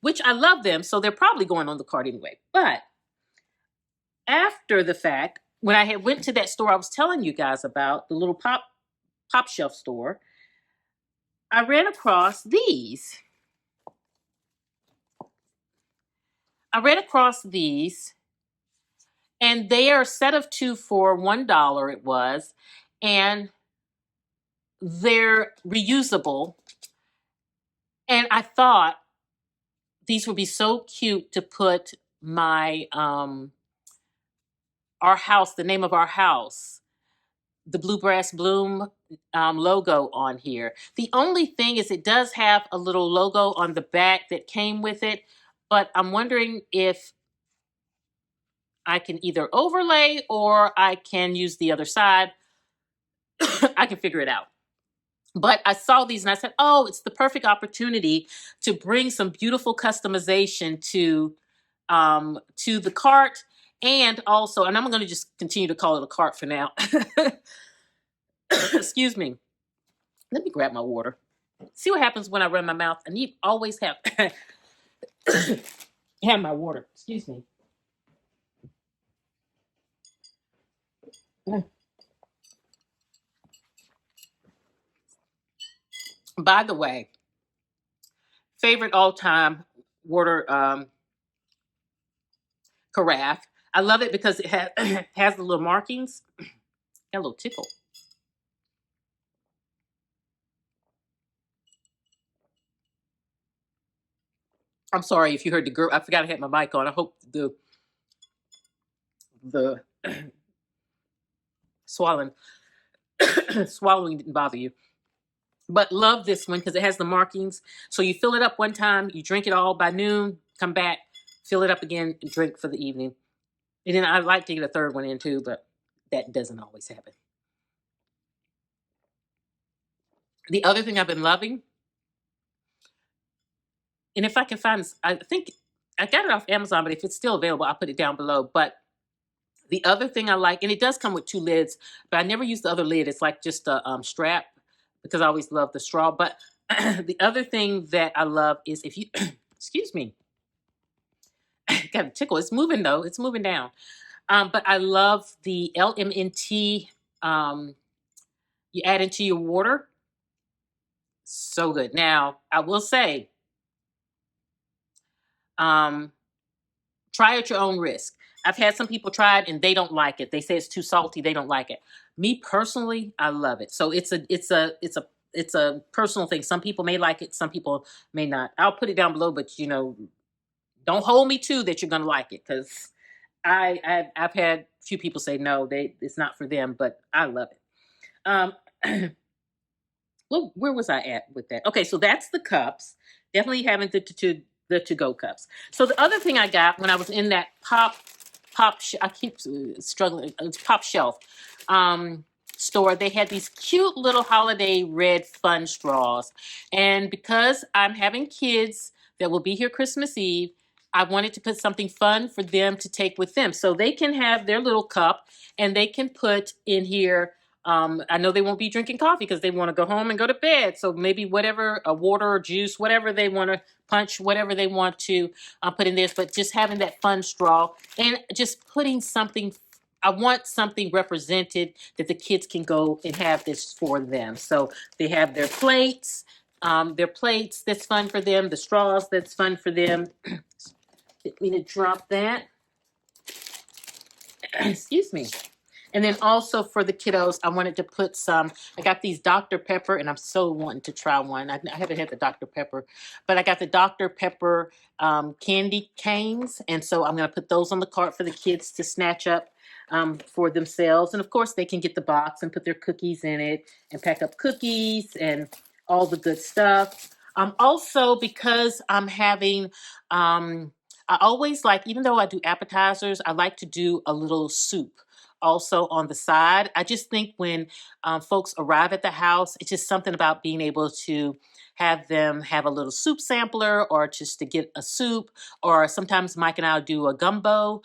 S1: which I love them. So they're probably going on the cart anyway. But after the fact, when I had went to that store I was telling you guys about, the little pop shelf store, I ran across these. And they are a set of two for $1 it was, and they're reusable. And I thought these would be so cute to put my our house, the name of our house, the Bluegrass Bloom logo on here. The only thing is it does have a little logo on the back that came with it, but I'm wondering if I can either overlay or I can use the other side. I can figure it out. But I saw these and I said, oh, it's the perfect opportunity to bring some beautiful customization to the cart. And also, and I'm going to just continue to call it a cart for now. Excuse me. Let me grab my water. See what happens when I run my mouth. I need always have have my water. Excuse me. By the way, favorite all-time water carafe. I love it because it has the little markings. Got a little tickle. I'm sorry if you heard the girl. I forgot I had my mic on. I hope the swallowing swallowing didn't bother you. But love this one because it has the markings. So you fill it up one time, you drink it all by noon, come back, fill it up again, and drink for the evening. And then I like to get a third one in too, but that doesn't always happen. The other thing I've been loving, and if I can find this, I think I got it off Amazon, but if it's still available, I'll put it down below. But the other thing I like, and it does come with two lids, but I never use the other lid. It's like just a strap because I always love the straw. But the other thing that I love is if you, excuse me, got a tickle. It's moving though. It's moving down. But I love the LMNT. You add into your water. So good. Now, I will say, try at your own risk. I've had some people try it and they don't like it. They say it's too salty. They don't like it. Me personally, I love it. So it's a personal thing. Some people may like it. Some people may not. I'll put it down below, but Don't hold me to that you're gonna like it, because I've had a few people say no, it's not for them, but I love it. Um, well, where was I at with that? Okay, so that's the cups. Definitely having the to go cups. So the other thing I got when I was in that I keep struggling. It's pop shelf um, store. They had these cute little holiday red fun straws, and because I'm having kids that will be here Christmas Eve, I wanted to put something fun for them to take with them, so they can have their little cup and they can put in here. I know they won't be drinking coffee because they want to go home and go to bed. So maybe whatever, a water or juice, whatever they want to punch, whatever they want to put in this, but just having that fun straw and just putting something. I want something represented that the kids can go and have this for them. So they have their plates that's fun for them, the straws that's fun for them. Didn't mean to drop that. Excuse me. And then also for the kiddos, I wanted to put I got these Dr. Pepper, and I'm so wanting to try one. I haven't had the Dr. Pepper, but I got the Dr. Pepper candy canes. And so I'm going to put those on the cart for the kids to snatch up for themselves. And of course, they can get the box and put their cookies in it and pack up cookies and all the good stuff. Also, because I'm having, I always like, even though I do appetizers, I like to do a little soup also on the side. I just think when folks arrive at the house, it's just something about being able to have them have a little soup sampler or just to get a soup, or sometimes Mike and I'll do a gumbo.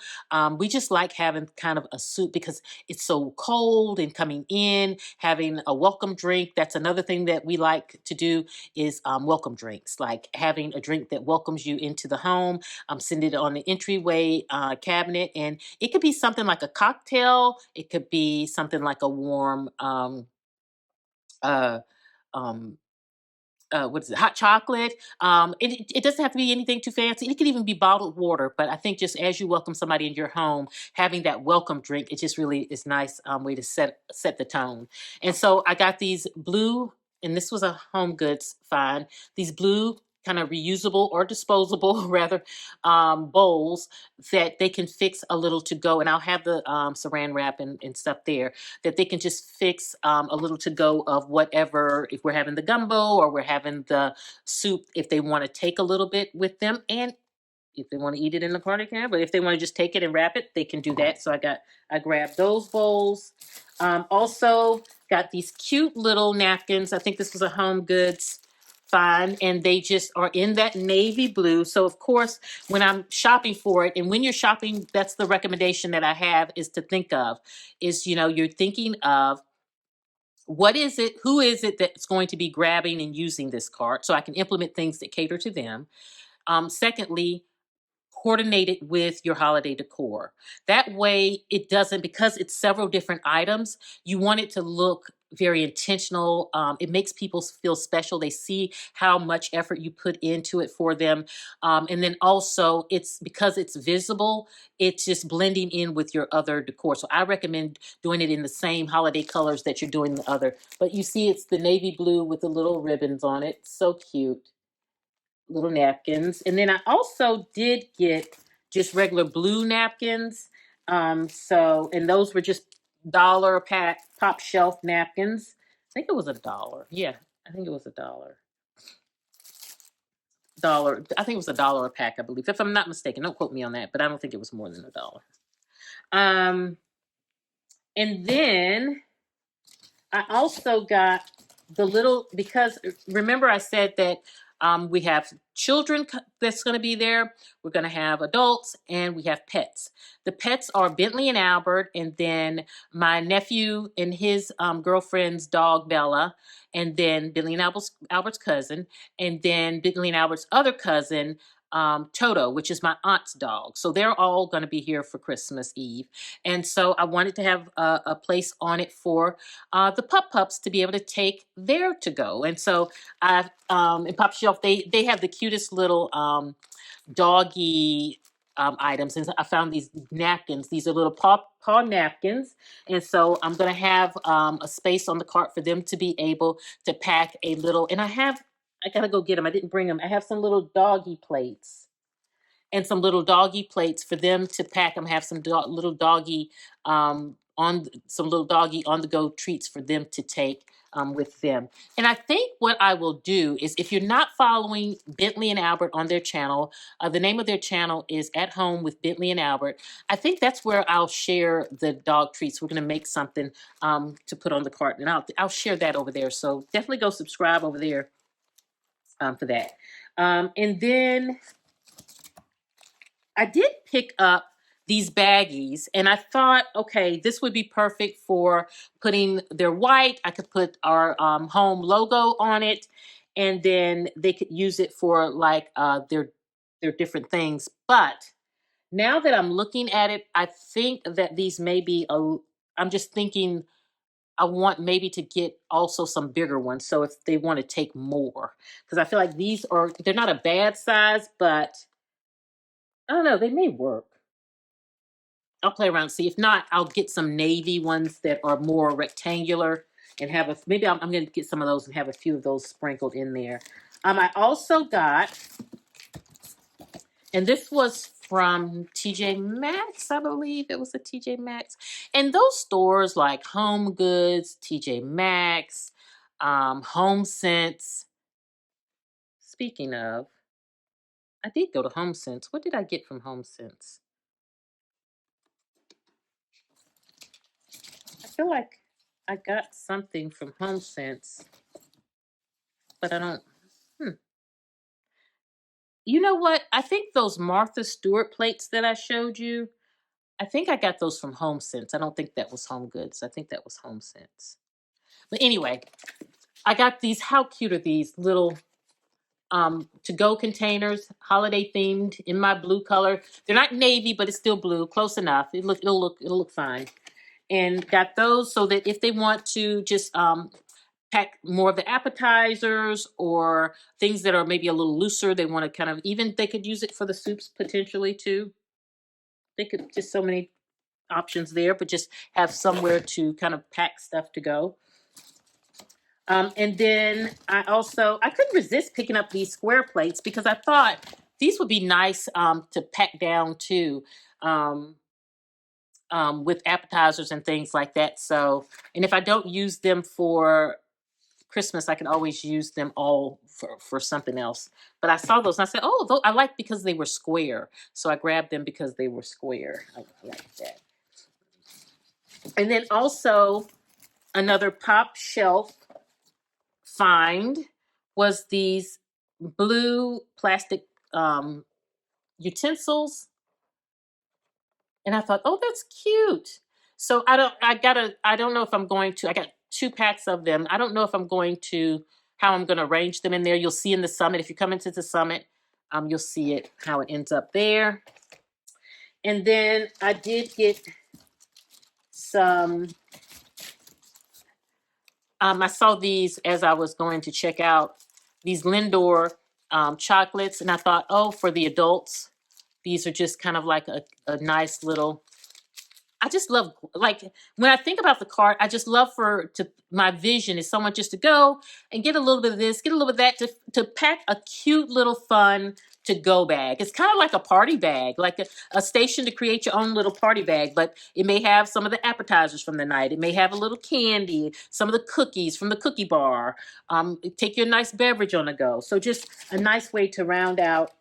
S1: We just like having kind of a soup because it's so cold, and coming in, having a welcome drink. That's another thing that we like to do is welcome drinks, like having a drink that welcomes you into the home. Send it on the entryway cabinet, and it could be something like a cocktail. It could be something like a warm uh, um, what is it, hot chocolate. It doesn't have to be anything too fancy. It could even be bottled water. But I think just as you welcome somebody into your home, having that welcome drink, it just really is nice way to set the tone. And so I got these blue, and this was a Home Goods find. These blue kind of reusable or disposable rather bowls that they can fix a little to go, and I'll have the saran wrap and stuff there, that they can just fix a little to go of whatever, if we're having the gumbo or we're having the soup, if they want to take a little bit with them. And if they want to eat it in the car, they can, but if they want to just take it and wrap it, they can do that. So I grabbed those bowls. Also got these cute little napkins. I think this was a Home Goods find, and they just are in that navy blue. So of course, when I'm shopping for it, and when you're shopping, that's the recommendation that I have, is to think of, is, you're thinking of what is it, who is it that's going to be grabbing and using this cart, so I can implement things that cater to them. Secondly, coordinate it with your holiday decor. That way, it doesn't, because it's several different items, you want it to look very intentional. It makes people feel special. They see how much effort you put into it for them. And then also, it's because it's visible, it's just blending in with your other decor. So I recommend doing it in the same holiday colors that you're doing the other. But you see, it's the navy blue with the little ribbons on it. So cute. Little napkins. And then I also did get just regular blue napkins. And those were just dollar pack top shelf napkins. I think it was $1. Yeah, I think it was $1. I think it was $1 a pack, I believe. If I'm not mistaken, don't quote me on that, but I don't think it was more than $1. Um, and then I also got because remember I said that we have children that's going to be there. We're going to have adults, and we have pets. The pets are Bentley and Albert, and then my nephew and his girlfriend's dog, Bella, and then Bentley and Albert's cousin, and then Bentley and Albert's other cousin, Toto, which is my aunt's dog. So they're all going to be here for Christmas Eve. And so I wanted to have a place on it for the pups to be able to take there to go. And so in Pop Shelf, they have the cutest little doggy items. And I found these napkins. These are little paw napkins. And so I'm going to have a space on the cart for them to be able to pack a little. And I got to go get them. I didn't bring them. I have some little doggy plates. and some little doggy plates for them to pack them, have some little doggy on some little doggy on the go treats for them to take with them. And I think what I will do is, if you're not following Bentley and Albert on their channel, the name of their channel is At Home with Bentley and Albert. I think that's where I'll share the dog treats. We're going to make something to put on the cart, and I'll share that over there. So definitely go subscribe over there for that. And then I did pick up these baggies, and I thought, okay, this would be perfect for putting, they're white. I could put our home logo on it, and then they could use it for like their different things. But now that I'm looking at it, I think that these may be I'm just thinking I want maybe to get also some bigger ones. So if they want to take more, because I feel like they're not a bad size, but I don't know, they may work. I'll play around and see. If not, I'll get some navy ones that are more rectangular and maybe I'm going to get some of those and have a few of those sprinkled in there. I also got, and this was from TJ Maxx, I believe it was a TJ Maxx. And those stores like Home Goods, TJ Maxx, Home Sense. Speaking of, I did go to Home Sense. What did I get from Home Sense? I feel like I got something from Home Sense, but I don't. You know what? I think those Martha Stewart plates that I showed you, I think I got those from Home Sense. I don't think that was Home Goods. I think that was Home Sense. But anyway, I got these. How cute are these little to-go containers, holiday themed, in my blue color. They're not navy, but it's still blue, close enough. It'll look fine. And got those so that if they want to just pack more of the appetizers or things that are maybe a little looser, they want to kind of, even they could use it for the soups potentially too. They could, just so many options there, but just have somewhere to kind of pack stuff to go. And then I couldn't resist picking up these square plates because I thought these would be nice to pack down too, with appetizers and things like that. So, and if I don't use them for Christmas, I can always use them all for something else. But I saw those and I said, oh, I like because they were square. So I grabbed them because they were square. I like that. And then also another pop shelf find was these blue plastic utensils. And I thought, oh, that's cute. So I don't know if I'm going to, I got 2 packs of them. I don't know if I'm going to, how I'm going to arrange them in there. You'll see in the summit. If you come into the summit, you'll see it, how it ends up there. And then I did get some, I saw these as I was going to check out, these Lindor chocolates. And I thought, oh, for the adults, these are just kind of like a nice little, I just love, like, when I think about the cart, I just love my vision is someone just to go and get a little bit of this, get a little bit of that, to pack a cute little fun to go bag. It's kind of like a party bag, like a station to create your own little party bag, but it may have some of the appetizers from the night. It may have a little candy, some of the cookies from the cookie bar. Take your nice beverage on the go. So just a nice way to round out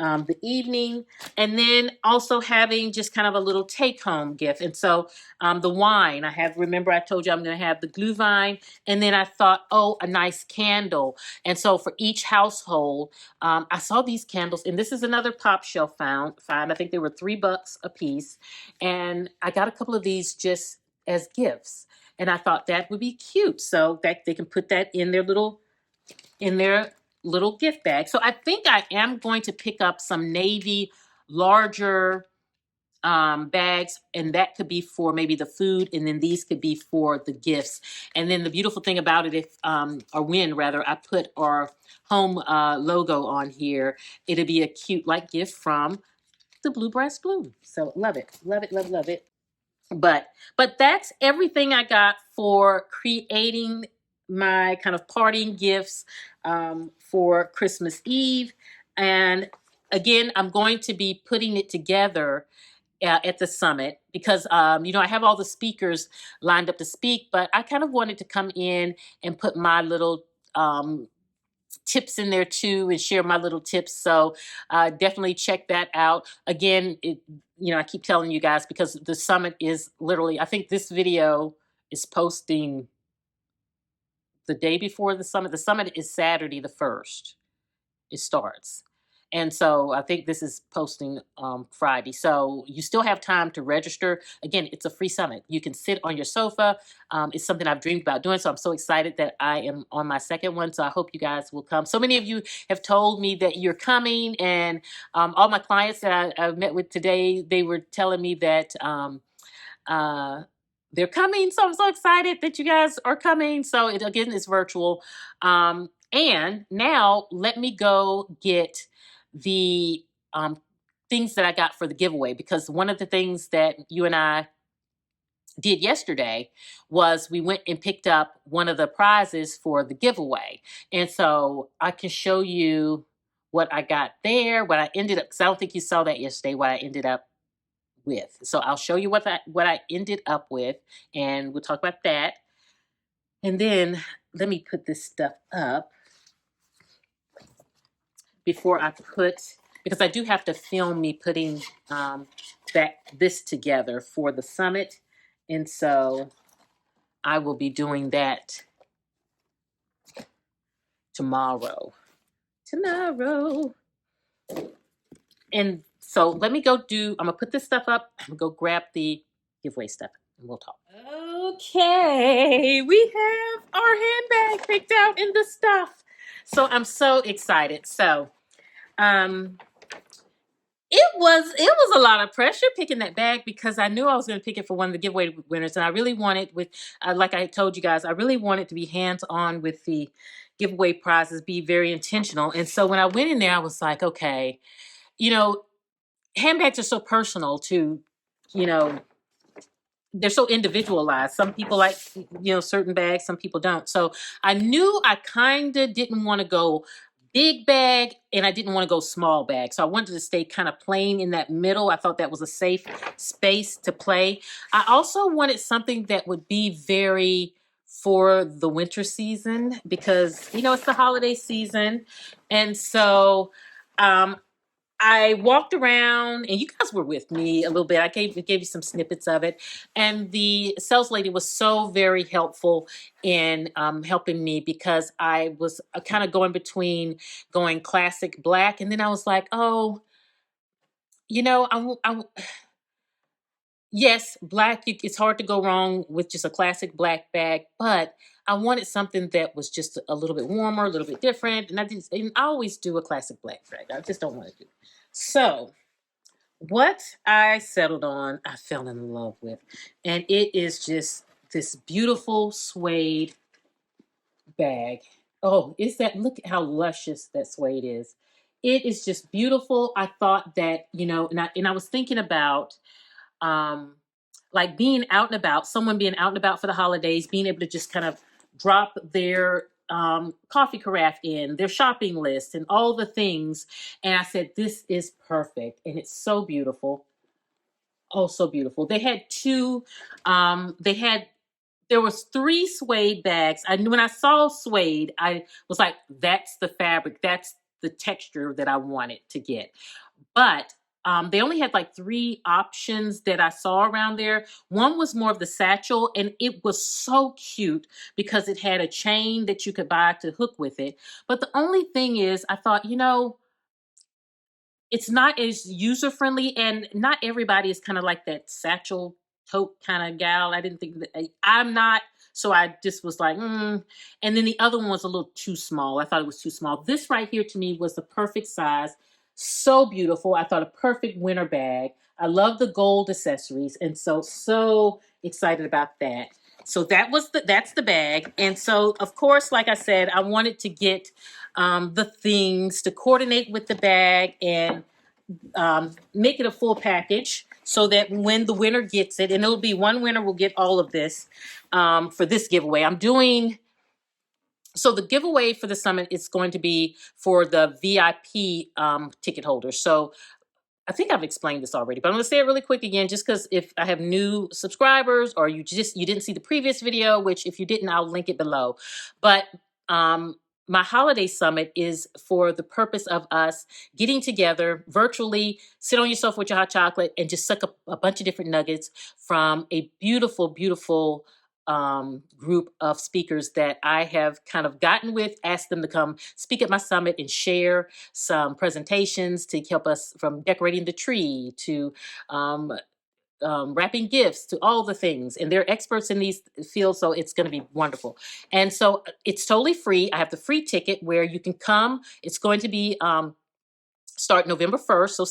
S1: the evening, and then also having just kind of a little take-home gift. And so the wine, remember I told you I'm going to have the Glühwein, and then I thought, oh, a nice candle. And so for each household, I saw these candles, and this is another pop shelf find. I think they were $3 a piece, and I got a couple of these just as gifts. And I thought that would be cute, so that they can put that in their little gift bag. So I think I am going to pick up some navy larger bags, and that could be for maybe the food, and then these could be for the gifts. And then the beautiful thing about it, when I put our home logo on here, it'll be a cute like gift from the Blue Brass Blue. So love it, love it, love it. But that's everything I got for creating my kind of parting gifts for Christmas Eve. And again, I'm going to be putting it together at the summit because I have all the speakers lined up to speak, but I kind of wanted to come in and put my little tips in there too and share my little tips. So definitely check that out. Again, I keep telling you guys because the summit is literally, I think this video is posting the day before the summit. The summit is Saturday the 1st. It starts. And so I think this is posting Friday. So you still have time to register. Again, it's a free summit. You can sit on your sofa. It's something I've dreamed about doing. So I'm so excited that I am on my second one. So I hope you guys will come. So many of you have told me that you're coming. And all my clients that I've met with today, they were telling me that uh, they're coming. So I'm so excited that you guys are coming. So again, it's virtual. And now let me go get the things that I got for the giveaway, because one of the things that you and I did yesterday was we went and picked up one of the prizes for the giveaway. And so I can show you what I got there, what I ended up, because I don't think you saw that yesterday, what I ended up with. So I'll show you what I ended up with, and we'll talk about that. And then let me put this stuff up before I because I do have to film me putting this together for the summit. And so I will be doing that tomorrow. And so let me I'm gonna put this stuff up. I'm gonna go grab the giveaway stuff and we'll talk. Okay, we have our handbag picked out in the stuff. So I'm so excited. So it was a lot of pressure picking that bag because I knew I was going to pick it for one of the giveaway winners, and I really wanted, like I told you guys, I really wanted to be hands-on with the giveaway prizes, be very intentional. And so when I went in there, I was like, okay, handbags are so personal to, they're so individualized. Some people like, certain bags, some people don't. So I knew I kind of didn't want to go big bag and I didn't want to go small bag. So I wanted to stay kind of plain in that middle. I thought that was a safe space to play. I also wanted something that would be very for the winter season because, it's the holiday season. And so, I walked around, and you guys were with me a little bit. I gave you some snippets of it, and the sales lady was so very helpful in helping me because I was kind of going between going classic black, and then I was like, oh, yes, black. It's hard to go wrong with just a classic black bag, but I wanted something that was just a little bit warmer, a little bit different, and I always do a classic black bag. I just don't want to do. So what I settled on, I fell in love with. And it is just this beautiful suede bag. Oh, look at how luscious that suede is. It is just beautiful. I thought that, and I was thinking about like being out and about, someone being out and about for the holidays, being able to just kind of drop their coffee carafe in, their shopping list, and all the things. And I said, this is perfect. And it's so beautiful. Oh, so beautiful. They had there was 3 suede bags. I knew when I saw suede, I was like, that's the fabric. That's the texture that I wanted to get. But they only had like 3 options that I saw around there. One was more of the satchel, and it was so cute because it had a chain that you could buy to hook with it. But the only thing is, I thought, it's not as user friendly, and not everybody is kind of like that satchel tote kind of gal. I didn't think that I'm not, so I just was like, And then the other one was a little too small. I thought it was too small. This right here to me was the perfect size. So beautiful. I thought a perfect winter bag. I love the gold accessories, and so excited about that. So that's the bag. And so, of course, like I said, I wanted to get the things to coordinate with the bag and make it a full package so that when the winner gets it, and it'll be one winner will get all of this for this giveaway. I'm doing So the giveaway for the summit is going to be for the VIP ticket holders. So I think I've explained this already, but I'm going to say it really quick again, just because if I have new subscribers or you didn't see the previous video, which if you didn't, I'll link it below. But my holiday summit is for the purpose of us getting together virtually, sit on your sofa with your hot chocolate, and just suck up a bunch of different nuggets from a beautiful, beautiful group of speakers that I have kind of gotten with, asked them to come speak at my summit and share some presentations to help us from decorating the tree to um, wrapping gifts to all the things. And they're experts in these fields, so it's going to be wonderful. And so it's totally free. I have the free ticket where you can come. It's going to be start November 1st, so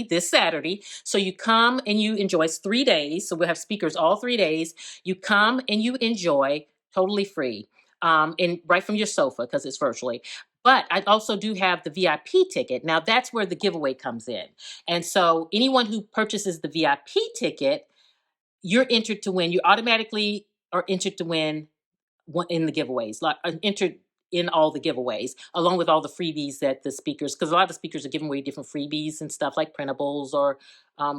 S1: this Saturday. So you come and you enjoy. It's 3 days. So we'll have speakers all 3 days. You come and you enjoy totally free, and right from your sofa because it's virtually. But I also do have the VIP ticket. Now that's where the giveaway comes in. And so anyone who purchases the VIP ticket, you're entered to win. You automatically are entered to win in the giveaways, like entered in all the giveaways, along with all the freebies that the speakers, because a lot of the speakers are giving away different freebies and stuff like printables or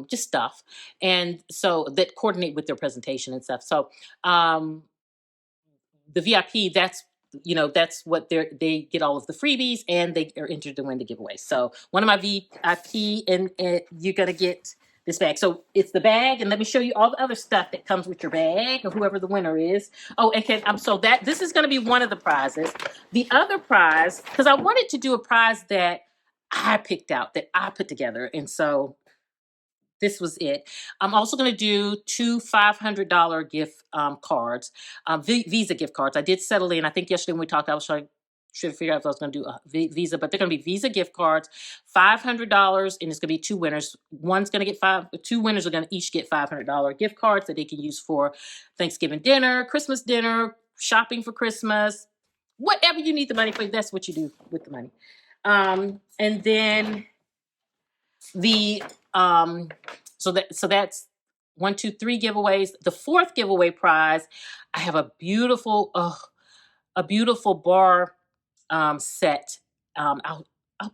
S1: just stuff. And so that coordinate with their presentation and stuff. So the VIP, that's what they get all of the freebies and they are entered to win the giveaway. So one of my VIP and you're gonna get this bag. So it's the bag, and let me show you all the other stuff that comes with your bag or whoever the winner is. Oh, and so that this is gonna be one of the prizes. The other prize, because I wanted to do a prize that I picked out, that I put together, and so this was it. I'm also going to do 2 $500 gift cards, Visa gift cards. I did settle in. I think yesterday when we talked, I was trying to figure out if I was going to do a Visa, but they're going to be Visa gift cards, $500, and it's going to be 2 winners. One's going to get 2 winners are going to each get $500 gift cards that they can use for Thanksgiving dinner, Christmas dinner, shopping for Christmas, whatever you need the money for. That's what you do with the money. And then the so that's 1, 2, 3 giveaways. The 4th giveaway prize, I have a beautiful bar set. I'll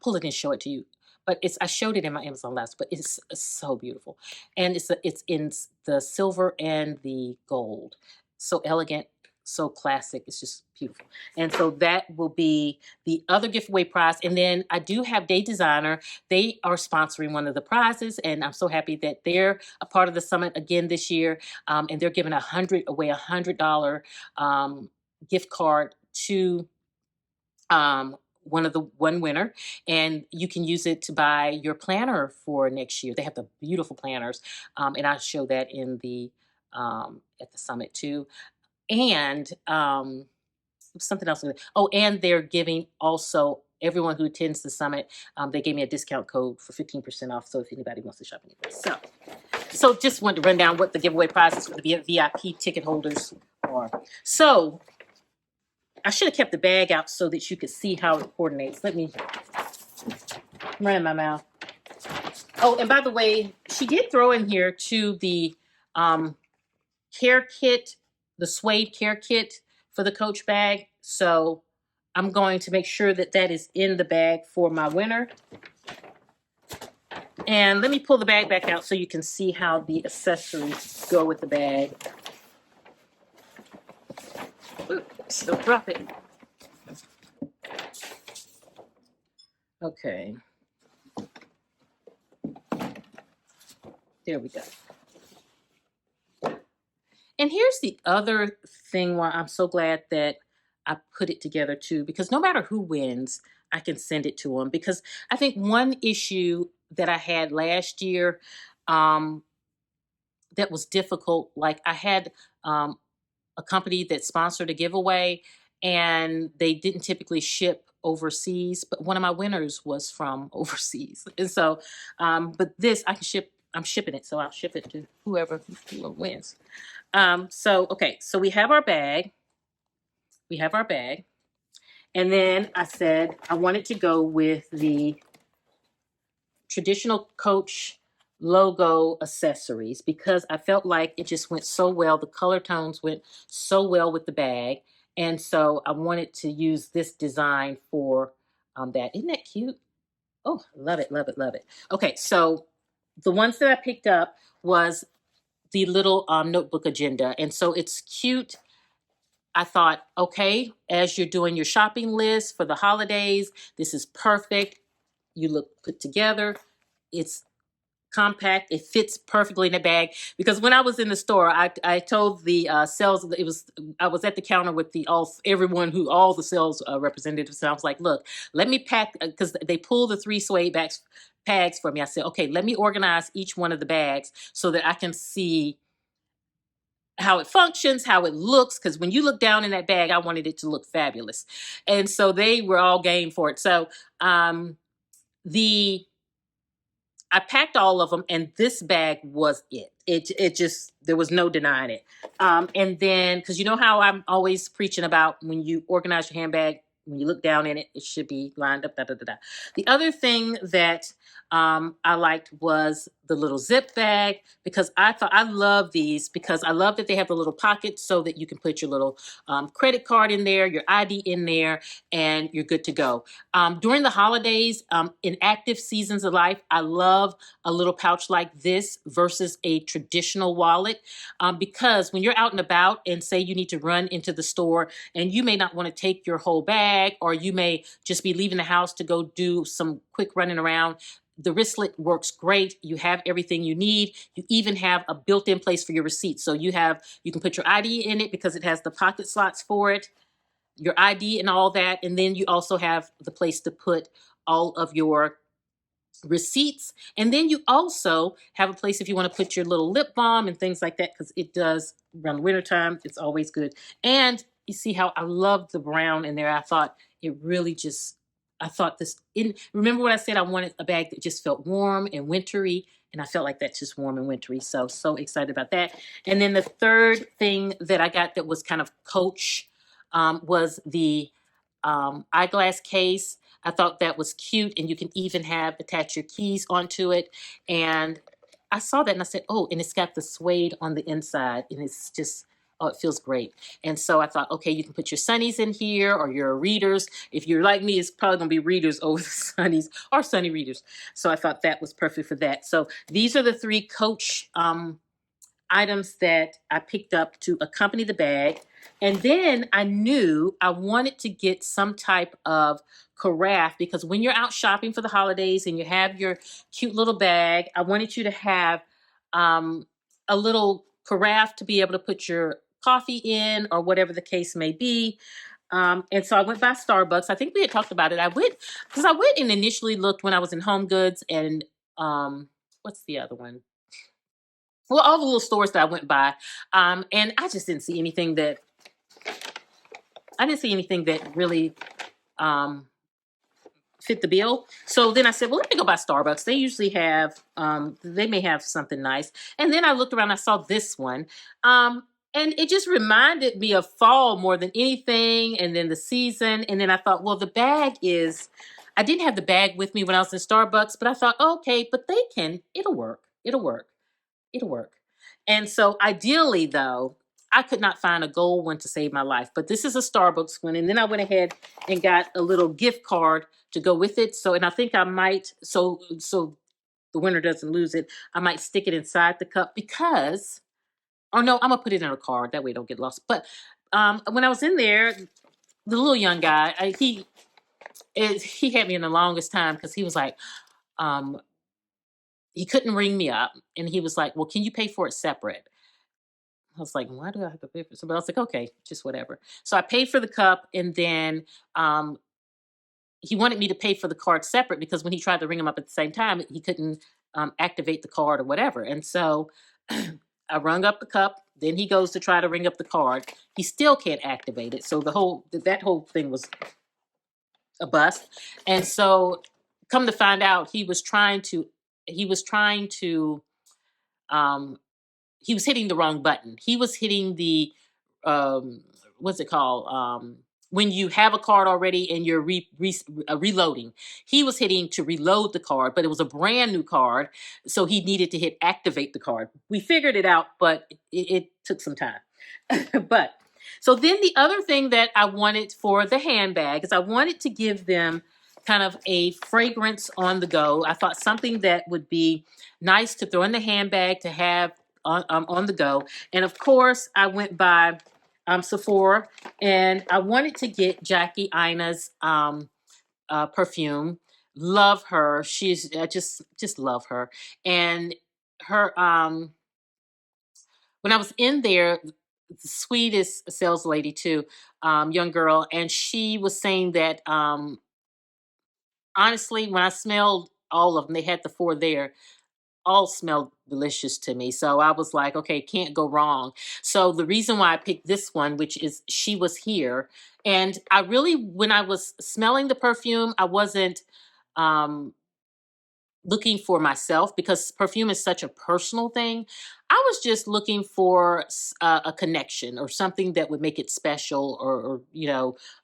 S1: pull it and show it to you. But I showed it in my Amazon last, but it's so beautiful, and it's in the silver and the gold, so elegant, so classic. It's just beautiful, and so that will be the other giveaway prize. And then I do have Day Designer. They are sponsoring one of the prizes, and I'm so happy that they're a part of the summit again this year. And they're giving $100 gift card to one winner, and you can use it to buy your planner for next year. They have the beautiful planners, and I'll show that in the at the summit too. And something else. Oh, and they're giving also everyone who attends the summit. They gave me a discount code for 15% off. So if anybody wants to shop anywhere, so just wanted to run down what the giveaway prizes for the VIP ticket holders are. So I should have kept the bag out so that you could see how it coordinates. Let me run in my mouth. Oh, and by the way, she did throw in here to the care kit, the suede care kit for the Coach bag. So I'm going to make sure that that is in the bag for my winner. And let me pull the bag back out so you can see how the accessories go with the bag. Oops, don't drop it. Okay. There we go. And here's the other thing why I'm so glad that I put it together too, because no matter who wins, I can send it to them. Because I think one issue that I had last year that was difficult, like I had a company that sponsored a giveaway and they didn't typically ship overseas, but one of my winners was from overseas. And so, but this I can ship, I'm shipping it, so I'll ship it to whoever wins. Okay, so we have our bag. We have our bag. And then I said I wanted to go with the traditional Coach logo accessories because I felt like it just went so well. The color tones went so well with the bag. And so I wanted to use this design for that. Isn't that cute? Oh, love it, love it, love it. Okay, so the ones that I picked up was the little notebook agenda. And so it's cute. I thought, okay, as you're doing your shopping list for the holidays, this is perfect. You look put together. It's compact. It fits perfectly in the bag. Because when I was in the store, I told the sales, I was at the counter with all the sales representatives. And I was like, look, let me pack, because they pulled the 3 suede bags for me. I said, okay, let me organize each one of the bags so that I can see how it functions, how it looks, because when you look down in that bag, I wanted it to look fabulous. And so they were all game for it. So the I packed all of them, and this bag was it. It just, there was no denying it. And then, because you know how I'm always preaching about when you organize your handbag, when you look down in it, it should be lined up. Da da da da. The other thing that I liked was the little zip bag, because I love these, because I love that they have the little pockets so that you can put your little credit card in there, your ID in there, and you're good to go. During the holidays, in active seasons of life, I love a little pouch like this versus a traditional wallet, because when you're out and about and say you need to run into the store and you may not want to take your whole bag, or you may just be leaving the house to go do some quick running around, the wristlet works great. You have everything you need. You even have a built-in place for your receipts. So you can put your ID in it because it has the pocket slots for it, your ID and all that. And then you also have the place to put all of your receipts. And then you also have a place if you want to put your little lip balm and things like that, because it does around the wintertime. It's always good. And you see how I love the brown in there. I thought it really just, I thought this, remember what I said? I wanted a bag that just felt warm and wintry. And I felt like that's just warm and wintry. So excited about that. And then the third thing that I got that was kind of Coach was the eyeglass case. I thought that was cute, and you can even attach your keys onto it. And I saw that and I said, oh, and it's got the suede on the inside, and it's just, oh, it feels great. And so I thought, okay, you can put your sunnies in here, or your readers. If you're like me, it's probably gonna be readers over the sunnies, or sunny readers. So I thought that was perfect for that. So these are the 3 Coach items that I picked up to accompany the bag. And then I knew I wanted to get some type of carafe, because when you're out shopping for the holidays and you have your cute little bag, I wanted you to have a little carafe to be able to put your coffee in, or whatever the case may be. And so I went by Starbucks. I think we had talked about it. I went and initially looked when I was in Home Goods and what's the other one? Well, all the little stores that I went by, and I just didn't see anything that really um, fit the bill. So then I said, well, let me go by Starbucks. They usually have, they may have something nice. And then I looked around, I saw this one. And it just reminded me of fall more than anything. And then the season. And then I thought, well, I didn't have the bag with me when I was in Starbucks, but I thought, okay, but it'll work. It'll work. And so ideally, though, I could not find a gold one to save my life, but this is a Starbucks one. And then I went ahead and got a little gift card to go with it. So, and I think I might, so the winner doesn't lose it, I might stick it inside the cup because, oh no, I'm gonna put it in a card. That way it don't get lost. But when I was in there, the little young guy, he had me in the longest time, because he was like, um, he couldn't ring me up, and he was like, well, can you pay for it separate? I was like, why do I have to pay for something? I was like, okay, just whatever. So I paid for the cup, and then he wanted me to pay for the card separate, because when he tried to ring him up at the same time, he couldn't activate the card or whatever. And so I rung up the cup. Then he goes to try to ring up the card. He still can't activate it. So that whole thing was a bust. And so, come to find out, he was hitting the wrong button. He was hitting the what's it called? When you have a card already and you're reloading. He was hitting to reload the card, but it was a brand new card, so he needed to hit activate the card. We figured it out, but it took some time. But So then the other thing that I wanted for the handbag is I wanted to give them kind of a fragrance on the go. I thought something that would be nice to throw in the handbag to have on the go. And of course, I went by Sephora, and I wanted to get Jackie Ina's perfume. Love her. She's just love her. And her when I was in there, the sweetest sales lady too, young girl, and she was saying that honestly, when I smelled all of them, they had the four there, all smelled delicious to me. So I was like, okay, can't go wrong. So the reason why I picked this one, which is She Was Here, and I really, when I was smelling the perfume, I wasn't um looking for myself because perfume is such a personal thing. I was just looking for a connection or something that would make it special, or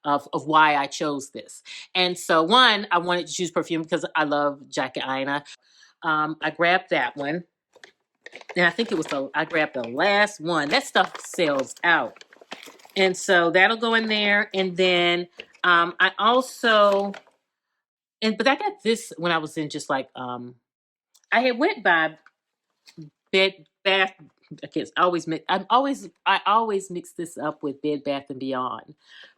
S1: of why I chose this. And so, one, I wanted to choose perfume because I love Jackie Aina. I grabbed that one, and I think I grabbed the last one. That stuff sells out, and so that'll go in there. And then I also, but I got this when I was in just like I had went by Bed Bath. Okay, I always mix this up with Bed Bath and Beyond.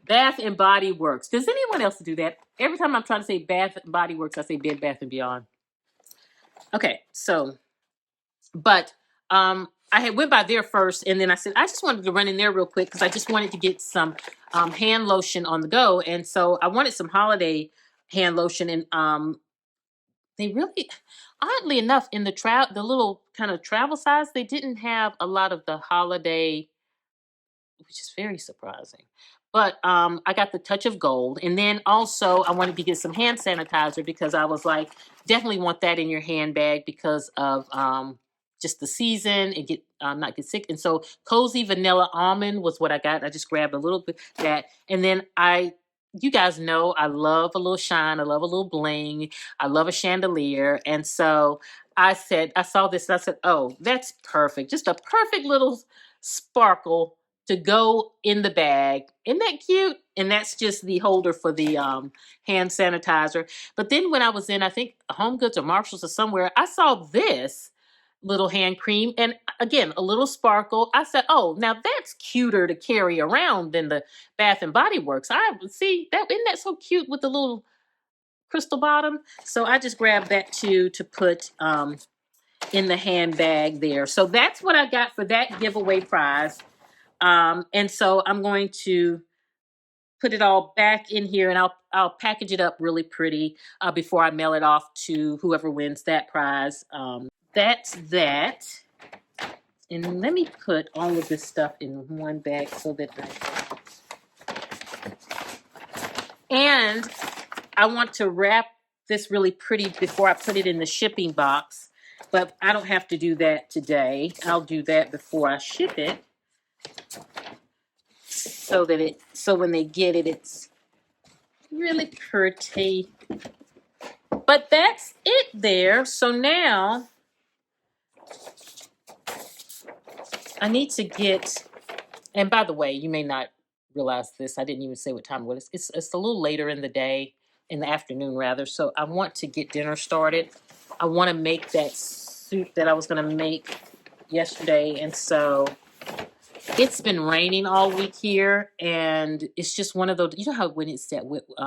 S1: Bath and Body Works. Does anyone else do that? Every time I'm trying to say Bath and Body Works, I say Bed Bath and Beyond. Okay, so but I had went by there first, and then I said I just wanted to run in there real quick because I just wanted to get some hand lotion on the go, and so I wanted some holiday hand lotion, and they really, oddly enough, in the little kind of travel size, they didn't have a lot of the holiday, which is very surprising. But I got the touch of gold, and then also I wanted to get some hand sanitizer because I was like, definitely want that in your handbag because of just the season and get not get sick. And so cozy vanilla almond was what I got. I just grabbed a little bit of that, and then you guys know I love a little shine. I love a little bling. I love a chandelier, and so I saw this, and I said, oh, that's perfect. Just a perfect little sparkle to go in the bag. Isn't that cute? And that's just the holder for the hand sanitizer. But then when I was in, I think Home Goods or Marshalls or somewhere, I saw this little hand cream, and again, a little sparkle. I said, oh, now that's cuter to carry around than the Bath and Body Works. I see that, isn't that so cute with the little crystal bottom? So I just grabbed that too to put in the handbag there. So that's what I got for that giveaway prize. And so I'm going to put it all back in here, and I'll package it up really pretty before I mail it off to whoever wins that prize. That's that. And let me put all of this stuff in one bag so that and I want to wrap this really pretty before I put it in the shipping box, but I don't have to do that today. I'll do that before I ship it, so when they get it, it's really pretty. But that's it there. So now I need to get, and by the way, you may not realize this. I didn't even say what time it was. It's a little later in the day, in the afternoon rather. So I want to get dinner started. I want to make that soup that I was going to make yesterday. And so it's been raining all week here, and it's just one of those, you know how when it's that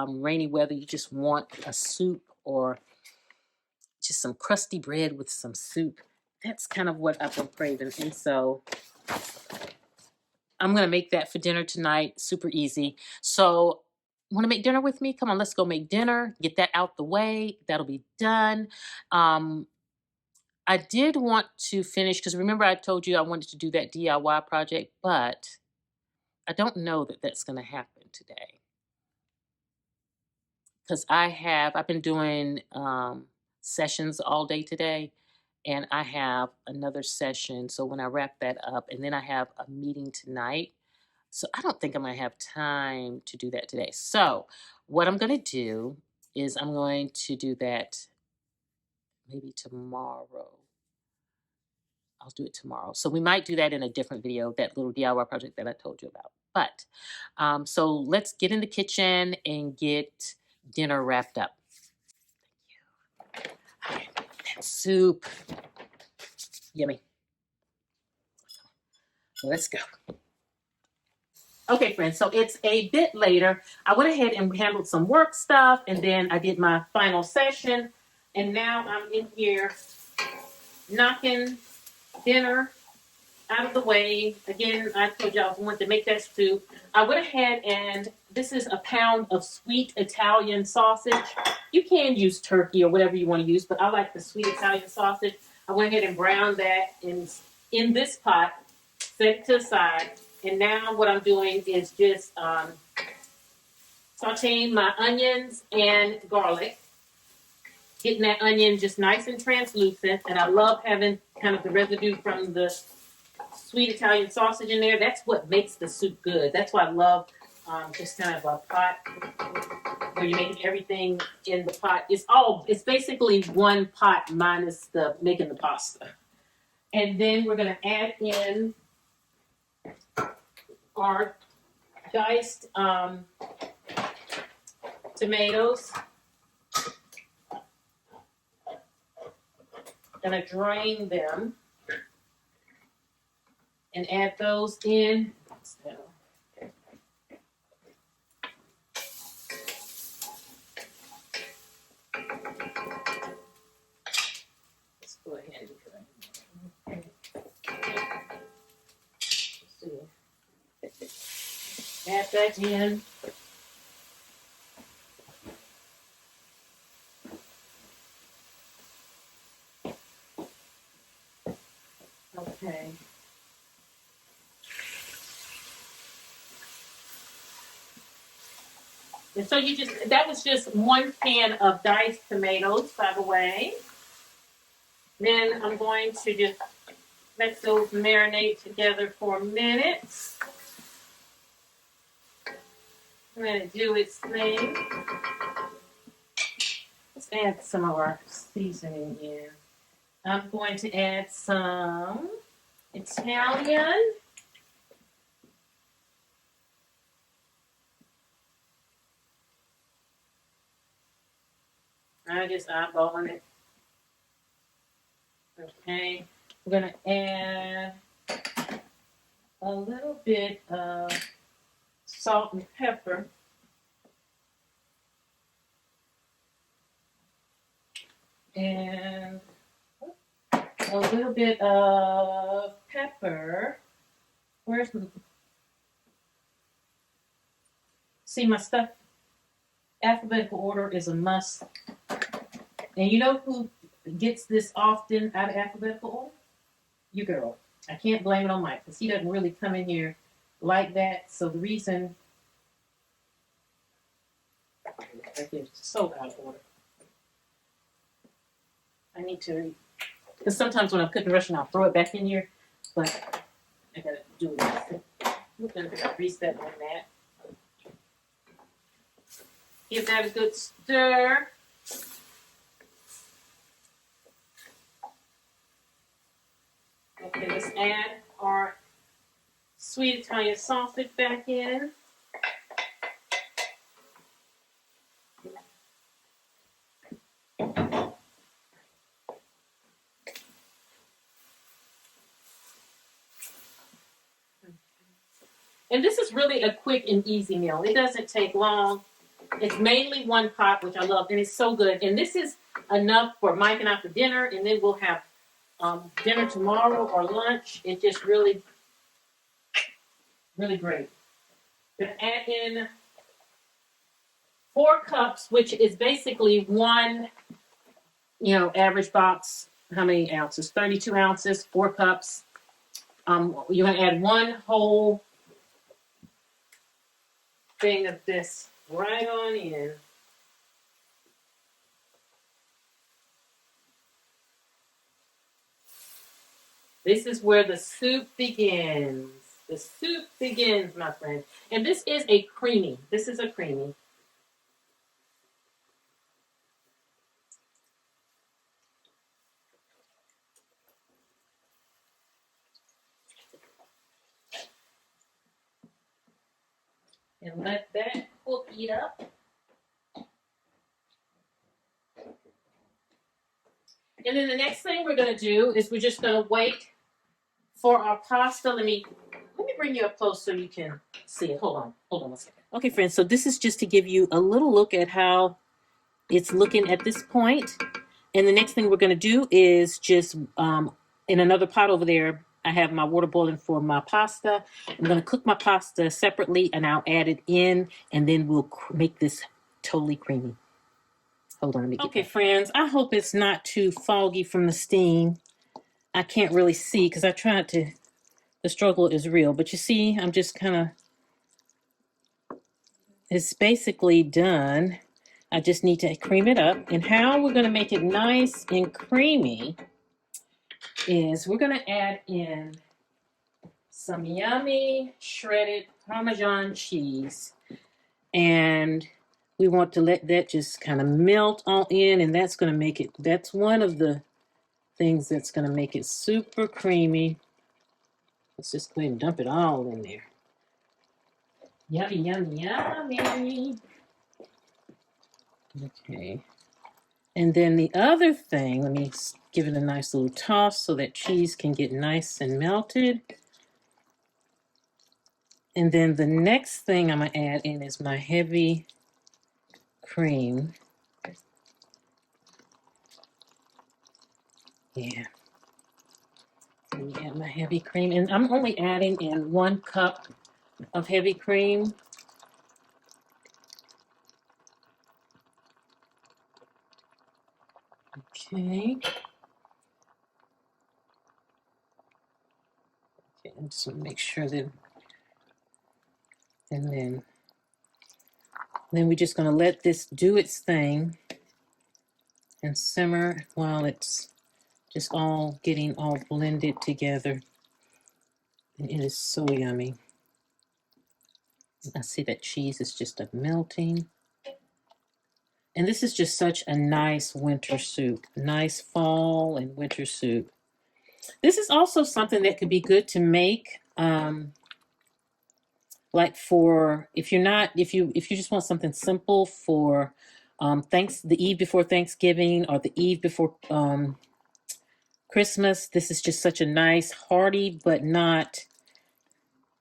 S1: rainy weather, you just want a soup or just some crusty bread with some soup. That's kind of what I've been craving. And so I'm going to make that for dinner tonight. Super easy. So, want to make dinner with me? Come on, let's go make dinner. Get that out the way. That'll be done. Um, I did want to finish because remember I told you I wanted to do that DIY project, but I don't know that that's going to happen today because I've been doing sessions all day today, and I have another session. So when I wrap that up, and then I have a meeting tonight. So I don't think I'm going to have time to do that today. So what I'm going to do is I'm going to do that maybe tomorrow. I'll do it tomorrow. So we might do that in a different video, that little DIY project that I told you about. But so let's get in the kitchen and get dinner wrapped up. That soup, yummy. Let's go. Okay, friends, so it's a bit later. I went ahead and handled some work stuff, and then I did my final session, and now I'm in here knocking dinner out of the way. Again, I told you I wanted to make that stew. I went ahead and this is a pound of sweet Italian sausage. You can use turkey or whatever you want to use, but I like the sweet Italian sausage. I went ahead and browned that in this pot, set it to the side. And now what I'm doing is just sauteing my onions and garlic, getting that onion just nice and translucent. And I love having kind of the residue from the sweet Italian sausage in there. That's what makes the soup good. That's why I love just kind of a pot where you're making everything in the pot. It's basically one pot minus the making the pasta. And then we're gonna add in our diced tomatoes. Gonna drain them and add those in. Let's go ahead and drain. Let's see. Add that in. Okay. And so that was just 1 can of diced tomatoes, by the way. Then I'm going to just let those marinate together for a minute. Let it do its thing. Let's add some of our seasoning in. I'm going to add some Italian. I just eyeballing it. Okay, we're gonna add a little bit of salt and pepper. And a little bit of pepper. See, my stuff, alphabetical order is a must. And you know who gets this often out of alphabetical order? You girl. I can't blame it on Mike because he doesn't really come in here like that. So the reason right there, so out of order. I need to, because sometimes when I'm cooking Russian, I'll throw it back in here, but I gotta do it. We're gonna reset on that. Give that a good stir. Okay, let's add our sweet Italian sausage back in. And this is really a quick and easy meal. It doesn't take long. It's mainly one pot, which I love, and it's so good. And this is enough for Mike and I for dinner, and then we'll have dinner tomorrow or lunch. It's just really, really great. Gonna add in 4 cups, which is basically one, average box. How many ounces? 32 ounces, 4 cups. You're gonna add 1 whole thing of this right on in. This is where the soup begins. The soup begins, my friend. And this is a creamy. This is a creamy. and let that cook it up. And then the next thing we're going to do is we're just going to wait for our pasta. Let me bring you up close so you can see it. Hold on a second. Okay, friends, so this is just to give you a little look at how it's looking at this point. And the next thing we're going to do is just in another pot over there, I have my water boiling for my pasta. I'm going to cook my pasta separately and I'll add it in and then we'll make this totally creamy. Hold on, let me get that. Friends, I hope it's not too foggy from the steam. I can't really see because I tried to, the struggle is real. But you see, I'm just kind of, it's basically done. I just need to cream it up. And how we're going to make it nice and creamy is we're going to add in some yummy shredded Parmesan cheese. And we want to let that just kind of melt all in. And that's going to make it, that's one of the things that's going to make it super creamy. Let's just go ahead and dump it all in there. Yummy, yummy, yummy. Okay. And then the other thing, let me give it a nice little toss so that cheese can get nice and melted. And then the next thing I'm going to add in is my heavy cream. Yeah. Let me add my heavy cream. And I'm only adding in 1 cup of heavy cream. Okay. Okay, I just want to make sure that, and then we're just going to let this do its thing and simmer while it's just all getting all blended together. And it is so yummy. I see that cheese is just melting. And this is just such a nice winter soup. Nice fall and winter soup. This is also something that could be good to make. Like for, if you just want something simple for the eve before Thanksgiving or the eve before Christmas. This is just such a nice, hearty, but not,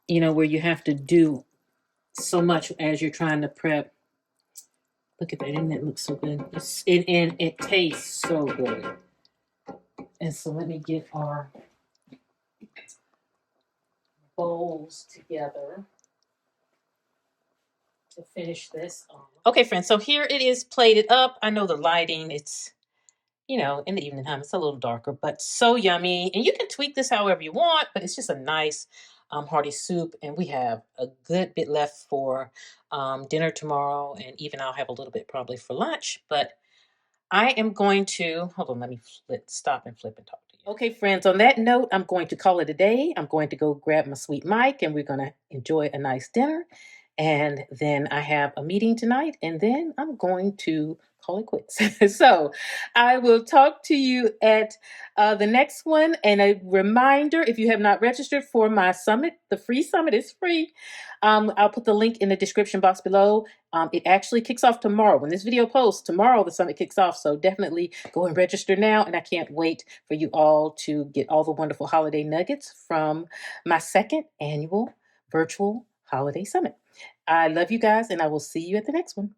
S1: where you have to do so much as you're trying to prep. Look at that, and it looks so good. And it tastes so good. And so let me get our bowls together to finish this off. Okay, friends, so here it is plated up. I know the lighting, it's, in the evening time, it's a little darker, but so yummy. And you can tweak this however you want, but it's just a nice hearty soup. And we have a good bit left for dinner tomorrow. And even I'll have a little bit probably for lunch. But I am going to, hold on, let me stop and flip and talk to you. Okay, friends, on that note, I'm going to call it a day. I'm going to go grab my sweet Mike and we're going to enjoy a nice dinner. And then I have a meeting tonight, and then I'm going to call it quits. So I will talk to you at the next one. And a reminder, if you have not registered for my summit, the free summit is free. I'll put the link in the description box below. It actually kicks off tomorrow. When this video posts, tomorrow the summit kicks off. So definitely go and register now. And I can't wait for you all to get all the wonderful holiday nuggets from my 2nd annual virtual holiday summit. I love you guys, and I will see you at the next one.